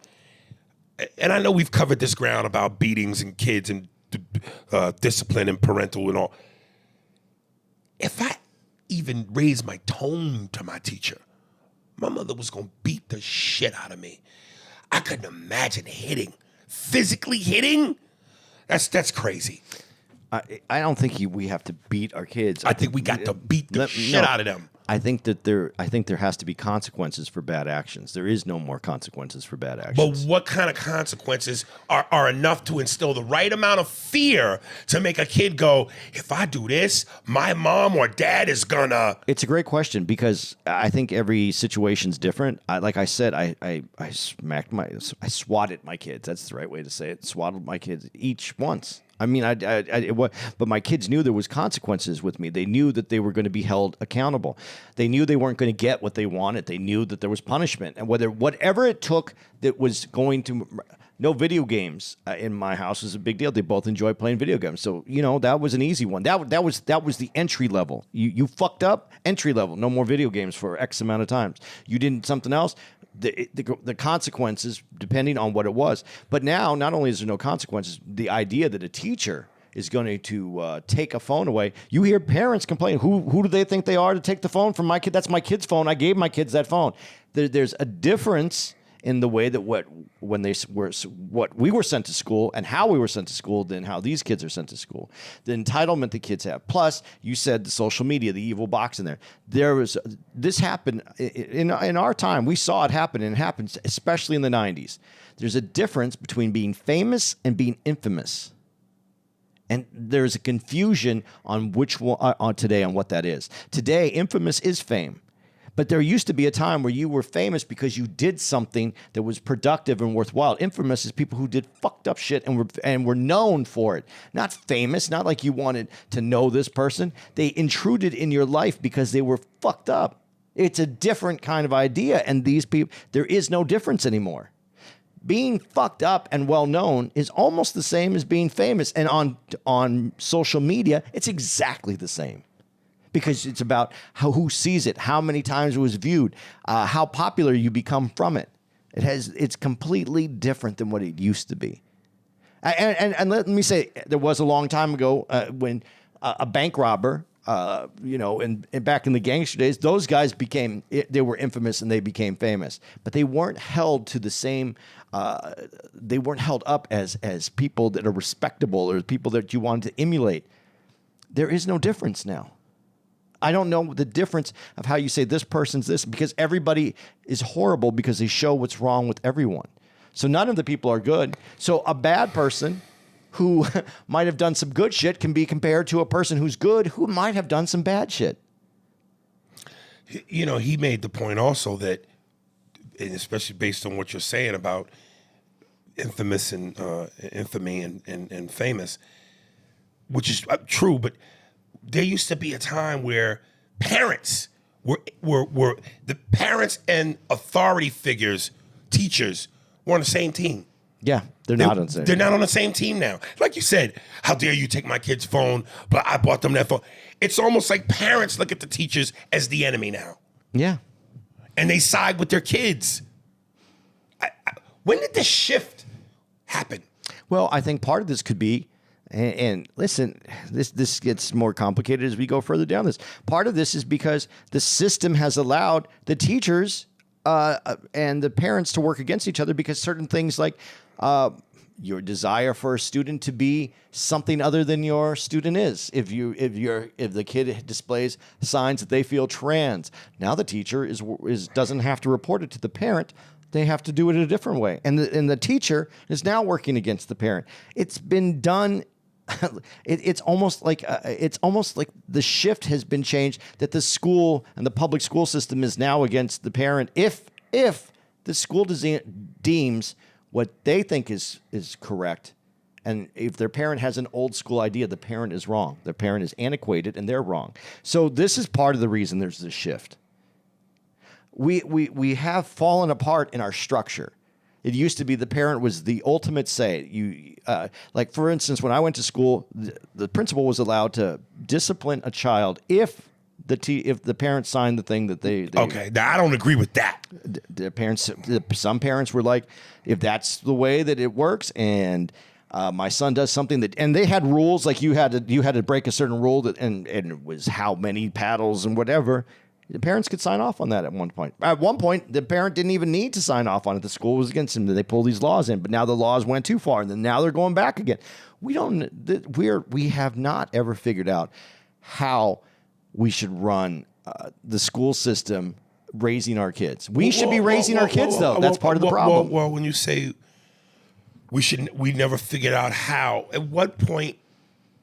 And I know we've covered this ground about beatings and kids and discipline and parental and all. If I even raised my tone to my teacher, my mother was going to beat the shit out of me. I couldn't imagine physically hitting. That's crazy. I don't think we have to beat our kids. I think we got to beat the shit out of them. I think there has to be consequences for bad actions. There is no more consequences for bad But actions. what kind of consequences are enough to instill the right amount of fear to make a kid go, if I do this, my mom or dad is gonna... It's a great question because I think every situation's different. Like I said, I swatted my kids. That's the right way to say it. Swatted my kids each once. I mean, but my kids knew there was consequences with me. They knew that they were going to be held accountable. They knew they weren't going to get what they wanted. They knew that there was punishment, and whatever it took that was going to. No video games in my house was a big deal. They both enjoy playing video games, so that was an easy one. That was the entry level. You fucked up, entry level. No more video games for X amount of times. You did something else. The consequences, depending on what it was. But now, not only is there no consequences, the idea that a teacher is going to take a phone away. You hear parents complain, who do they think they are to take the phone from my kid? That's my kid's phone. I gave my kids that phone. There's a difference in the way that what we were sent to school and how we were sent to school than how these kids are sent to school. The entitlement the kids have. Plus, you said the social media, the evil box in there. This happened in our time. We saw it happen, and it happens especially in the 90s. There's a difference between being famous and being infamous. And there's a confusion on which one on today on what that is. Today, infamous is fame. But there used to be a time where you were famous because you did something that was productive and worthwhile. Infamous is people who did fucked up shit and were known for it. Not famous, not like you wanted to know this person. They intruded in your life because they were fucked up. It's a different kind of idea, and these people, there is no difference anymore. Being fucked up and well known is almost the same as being famous, and on social media, it's exactly the same. Because it's about who sees it, how many times it was viewed, how popular you become from it. It's completely different than what it used to be. And let me say, there was a long time ago when a bank robber, and back in the gangster days, those guys they were infamous and they became famous, but they weren't held to the same. They weren't held up as people that are respectable or people that you wanted to emulate. There is no difference now. I don't know the difference of how you say this person's this, because everybody is horrible because they show what's wrong with everyone. So none of the people are good. So a bad person who might have done some good shit can be compared to a person who's good who might have done some bad shit. He made the point also that, and especially based on what you're saying about infamous and infamy and famous, which is true, but there used to be a time where parents were the parents and authority figures, teachers, were on the same team. Yeah, they're not on the same. They're not on the same team now. Like you said, how dare you take my kid's phone? But I bought them that phone. It's almost like parents look at the teachers as the enemy now. Yeah, and they side with their kids. When did this shift happen? Well, I think part of this could be. And listen, this gets more complicated as we go further down this. Part of this is because the system has allowed the teachers and the parents to work against each other because certain things like your desire for a student to be something other than your student is. If the kid displays signs that they feel trans, now the teacher doesn't have to report it to the parent. They have to do it a different way, and the teacher is now working against the parent. It's been done. It's almost like the shift has been changed, that the school and the public school system is now against the parent if the school deems what they think is correct, and if their parent has an old school idea, the parent is wrong. The parent is antiquated and they're wrong. So this is part of the reason there's this shift. We have fallen apart in our structure. It used to be the parent was the ultimate say. Like for instance, when I went to school, the principal was allowed to discipline a child if the parents signed the thing that they okay. Now I don't agree with that. Some parents were like, if that's the way that it works, and my son does something and they had rules, like you had to break a certain rule and it was how many paddles and whatever. The parents could sign off on that at one point. At one point, the parent didn't even need to sign off on it. The school was against him. They pulled these laws in, but now the laws went too far, and then now they're going back again. We have not ever figured out how we should run the school system raising our kids. We should be raising our kids, though. That's part of the problem. Well, when you say we never figured out how, at what point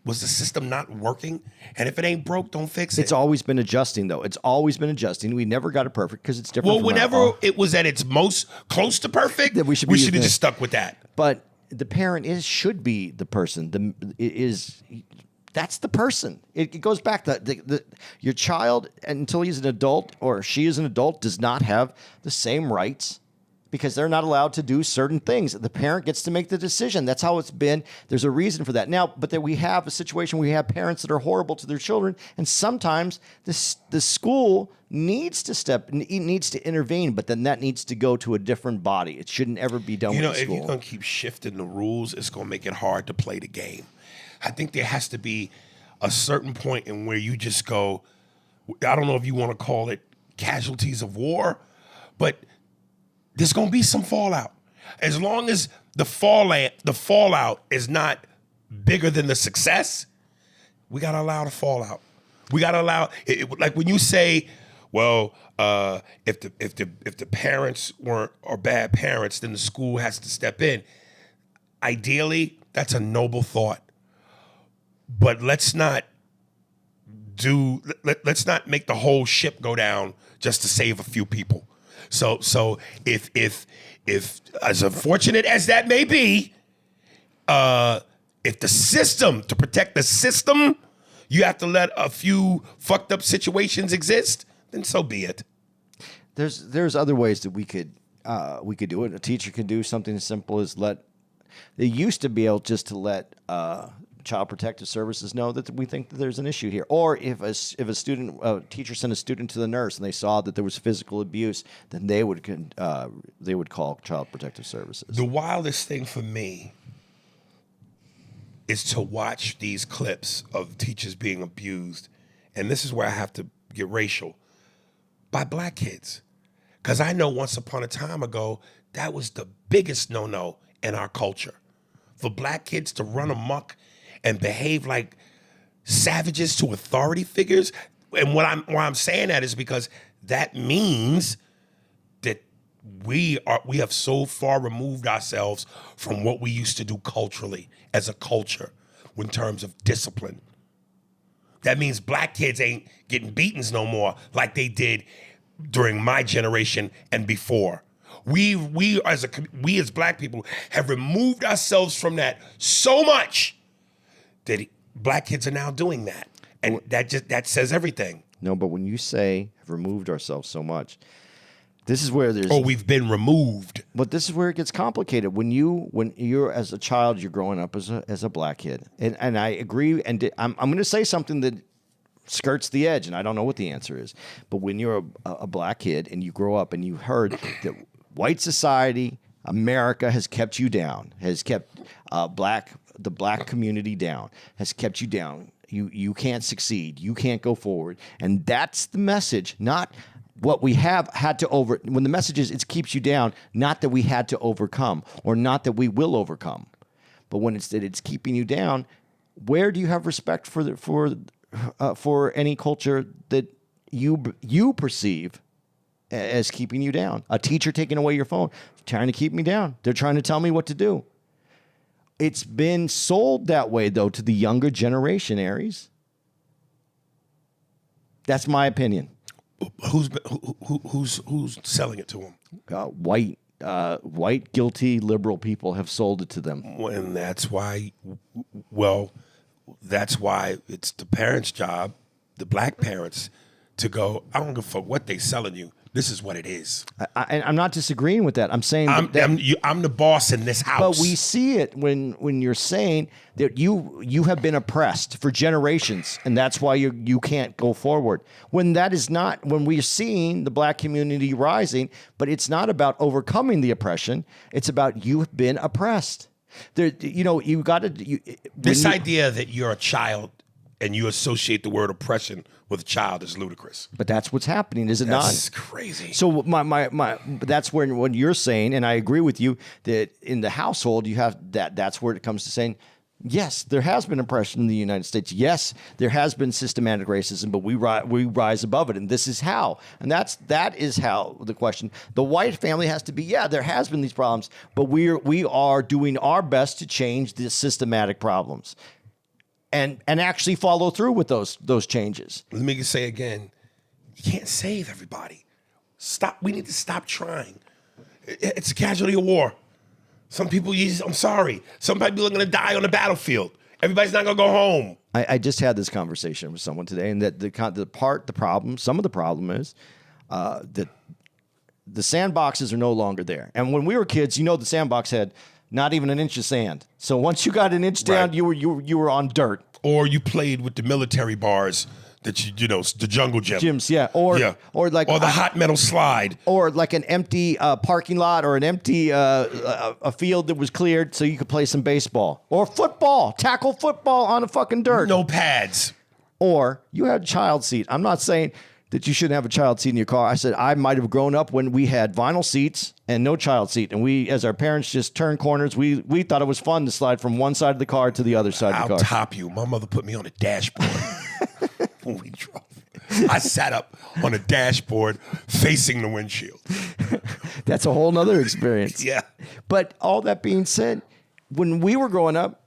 was the system not working? And if it ain't broke, don't fix it. It's always been adjusting, though. It's always been adjusting. We never got it perfect because it's different. Well, from whenever it was at its most close to perfect, That we should we be should have using just stuck with that. But the parent should be the person. That's the person. It goes back to your child until he's an adult or she is an adult does not have the same rights because they're not allowed to do certain things. The parent gets to make the decision. That's how it's been. There's a reason for that. Now, but then we have a situation where we have parents that are horrible to their children, and sometimes the school needs to intervene, but then that needs to go to a different body. It shouldn't ever be done with the school. If you're going to keep shifting the rules, it's going to make it hard to play the game. I think there has to be a certain point in where you just go, I don't know if you want to call it casualties of war, but there's going to be some fallout. As long as the fallout is not bigger than the success, we got to allow the fallout. We got to allow like when you say, well, if the parents are bad parents, then the school has to step in. Ideally, that's a noble thought. But let's not make the whole ship go down just to save a few people. So if as unfortunate as that may be, if the system, to protect the system, you have to let a few fucked up situations exist, then so be it. There's other ways that we could do it. A teacher could do something as simple as they used to be able just to let Child Protective Services know that we think that there's an issue here. Or if a teacher sent a student to the nurse and they saw that there was physical abuse, then they would call Child Protective Services. The wildest thing for me is to watch these clips of teachers being abused, and this is where I have to get racial, by black kids. Because I know once upon a time ago, that was the biggest no-no in our culture. For black kids to run amok and behave like savages to authority figures. And why I'm saying that is because that means that we have so far removed ourselves from what we used to do culturally as a culture in terms of discipline. That means black kids ain't getting beatings no more like they did during my generation and before. We as black people have removed ourselves from that so much that black kids are now doing that. And that says everything. No, but when you say have removed ourselves so much, this is where there's... we've been removed. But this is where it gets complicated. When you're as a child, you're growing up as a black kid. And I agree, and I'm going to say something that skirts the edge, and I don't know what the answer is. But when you're a black kid and you grow up and you heard that white society, America has kept you down, has kept the black community down, has kept you down. You can't succeed. You can't go forward. And that's the message, not what we have had to when the message is it keeps you down, not that we had to overcome or not that we will overcome. But when it's that it's keeping you down, where do you have respect for any culture that you perceive as keeping you down? A teacher taking away your phone, trying to keep me down. They're trying to tell me what to do. It's been sold that way, though, to the younger generation, Aries. That's my opinion. Who's selling it to them? White, guilty, liberal people have sold it to them. And that's why it's the parents' job, the black parents, to go, I don't give a fuck what they selling you. This is what it is. I'm not disagreeing with that. I'm saying I'm the boss in this house. But we see it when you're saying that you have been oppressed for generations, and that's why you can't go forward. When that is not, when we're seeing the black community rising, but it's not about overcoming the oppression. It's about you've been oppressed. You got to. This idea that you're a child and you associate the word oppression with a child is ludicrous. But that's what's happening, is it not? That's crazy. So that's when you're saying, and I agree with you, that in the household you have that's where it comes to saying, Yes, there has been oppression in the United States. Yes, there has been systematic racism, but we rise above it, and this is how. And that is how the question. The white family has to be. Yeah, there has been these problems, but we are doing our best to change the systematic problems, and actually follow through with those changes. Let me say again, you can't save everybody. Stop. We need to stop trying. It's a casualty of war. Some people, I'm sorry. Some people are going to die on the battlefield. Everybody's not going to go home. I just had this conversation with someone today, and that some of the problem is that the sandboxes are no longer there. And when we were kids, the sandbox had not even an inch of sand. So once you got an inch down, Right. you were on dirt. Or you played with the military bars that the jungle gym. Gyms, yeah. Or the hot metal slide. Or like an empty parking lot, or an empty a field that was cleared so you could play some baseball or football, tackle football on a fucking dirt. No pads. Or you had a child seat. I'm not saying that you shouldn't have a child seat in your car. I said I might have grown up when we had vinyl seats and no child seat, and we, as our parents just turned corners, we thought it was fun to slide from one side of the car to the other side of the car. I'll top you. My mother put me on a dashboard when we drove. I sat up on a dashboard facing the windshield. That's a whole nother experience. Yeah. But all that being said, when we were growing up,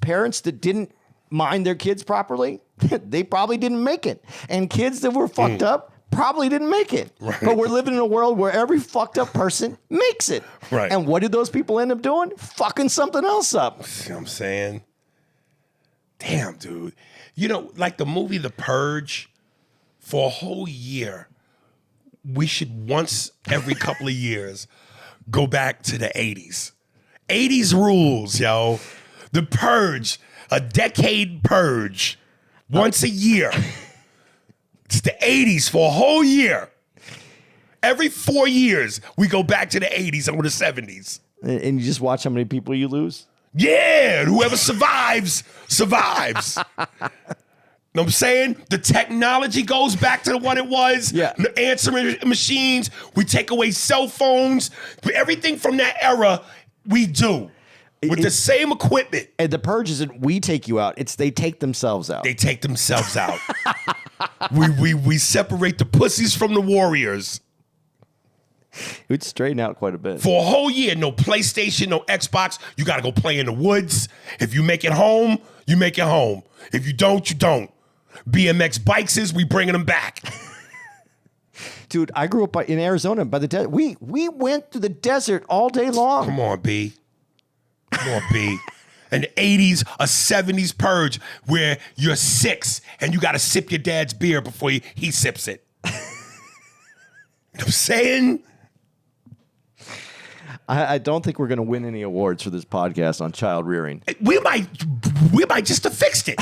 parents that didn't mind their kids properly, they probably didn't make it. And kids that were fucked up probably didn't make it. Right. But we're living in a world where every fucked up person makes it. Right. And what did those people end up doing? Fucking something else up. See what I'm saying? Damn, dude. Like the movie The Purge, for a whole year, we should once every couple of years go back to the 80s. 80s rules, yo. The Purge, a decade purge, once a year. It's the 80s for a whole year. Every 4 years, we go back to the 80s or the 70s. And you just watch how many people you lose? Yeah, whoever survives, survives. Know what I'm saying? The technology goes back to what it was. Yeah. The answering machines. We take away cell phones. Everything from that era, we do. With the same equipment. And the purge isn't we take you out. It's they take themselves out. They take themselves out. we separate the pussies from the warriors. It would straighten out quite a bit. For a whole year, no PlayStation, no Xbox. You got to go play in the woods. If you make it home, you make it home. If you don't, you don't. BMX bikes we bringing them back. Dude, I grew up in Arizona by the desert. We went to the desert all day long. Come on, B. Come on, B. An 80s, a 70s purge where you're 6 and you got to sip your dad's beer before he sips it. You know what I'm saying? I don't think we're going to win any awards for this podcast on child rearing. We might just have fixed it.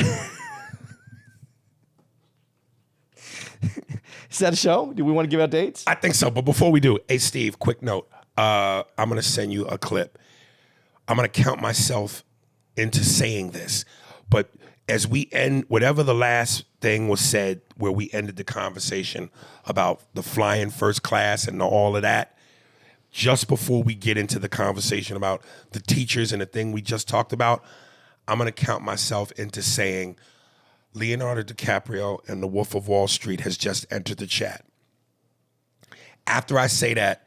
Is that a show? Do we want to give out dates? I think so. But before we do, hey, Steve, quick note. I'm going to send you a clip. I'm going to count myself into saying this. But as we end, whatever the last thing was said where we ended the conversation about the flying first class and all of that, just before we get into the conversation about the teachers and the thing we just talked about, I'm going to count myself into saying Leonardo DiCaprio and The Wolf of Wall Street has just entered the chat. After I say that,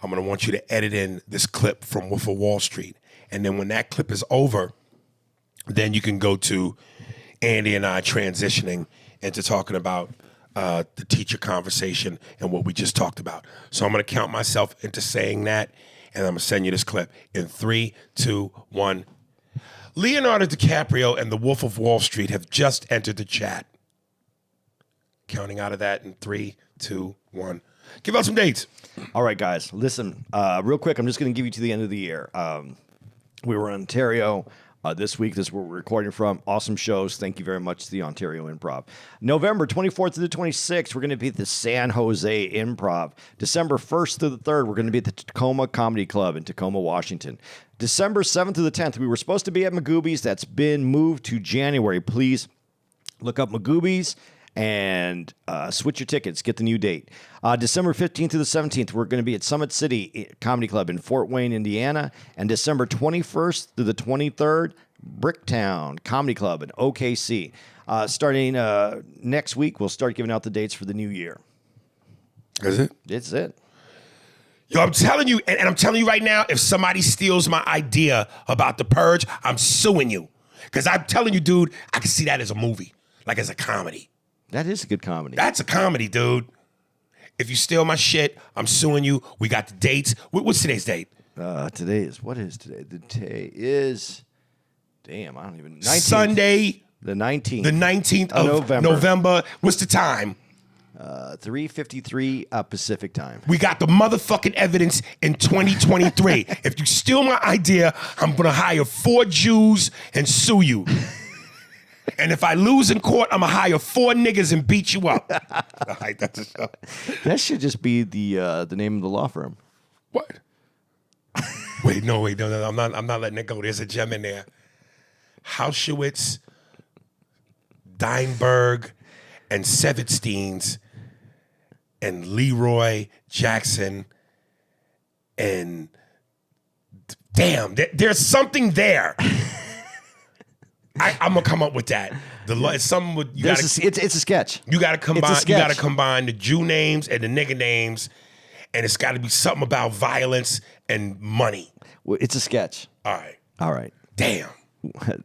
I'm going to want you to edit in this clip from Wolf of Wall Street. And then when that clip is over, then you can go to Andy and I transitioning into talking about the teacher conversation and what we just talked about. So I'm going to count myself into saying that, and I'm going to send you this clip in 3, 2, 1. Leonardo DiCaprio and The Wolf of Wall Street have just entered the chat. Counting out of that in 3, 2, 1. Give out some dates. All right, guys, listen, real quick, I'm just going to give you to the end of the year. We were in Ontario this week. This is where we're recording from. Awesome shows. Thank you very much to the Ontario Improv. November 24th to the 26th, we're going to be at the San Jose Improv. December 1st to the 3rd, we're going to be at the Tacoma Comedy Club in Tacoma, Washington. December 7th to the 10th, we were supposed to be at Magooby's. That's been moved to January. Please look up Magooby's and switch your tickets. Get the new date. December 15th to the 17th, we're going to be at Summit City Comedy Club in Fort Wayne, Indiana. And December 21st to the 23rd, Bricktown Comedy Club in OKC. Starting next week, we'll start giving out the dates for the new year. Is it? It's it. Yo, I'm telling you, and I'm telling you right now, if somebody steals my idea about The Purge, I'm suing you. Because I'm telling you, dude, I can see that as a movie, like as a comedy. That is a good comedy. That's a comedy, dude. If you steal my shit, I'm suing you. We got the dates. What's today's date? What is today? The day is, damn, I don't even, 19th. Sunday. The 19th. The 19th of November. What's the time? 3:53 Pacific time. We got the motherfucking evidence in 2023. If you steal my idea, I'm going to hire 4 Jews and sue you. And if I lose in court, I'm going to hire 4 niggas and beat you up. All right, that's a show. That should just be the name of the law firm. What? Wait, no, I'm not letting it go. There's a gem in there. Hauschwitz, Steinberg, and Sevensteins, and Leroy Jackson, and damn, there's something there. I'm gonna come up with that. It's something with you. It's a sketch. You gotta combine. You gotta combine the Jew names and the nigga names, and it's got to be something about violence and money. Well, it's a sketch. All right. Damn.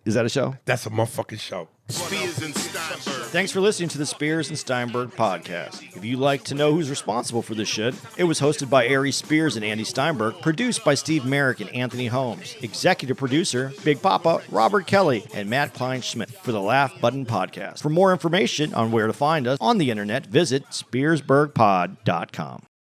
Is that a show? That's a motherfucking show. Spears and Steinberg. Thanks for listening to the Spears and Steinberg podcast. If you'd like to know who's responsible for this shit, it was hosted by Aries Spears and Andy Steinberg, produced by Steve Merrick and Anthony Holmes, executive producer, Big Papa, Robert Kelly, and Matt Kleinschmidt for the Laugh Button podcast. For more information on where to find us on the internet, visit SpearsburgPod.com.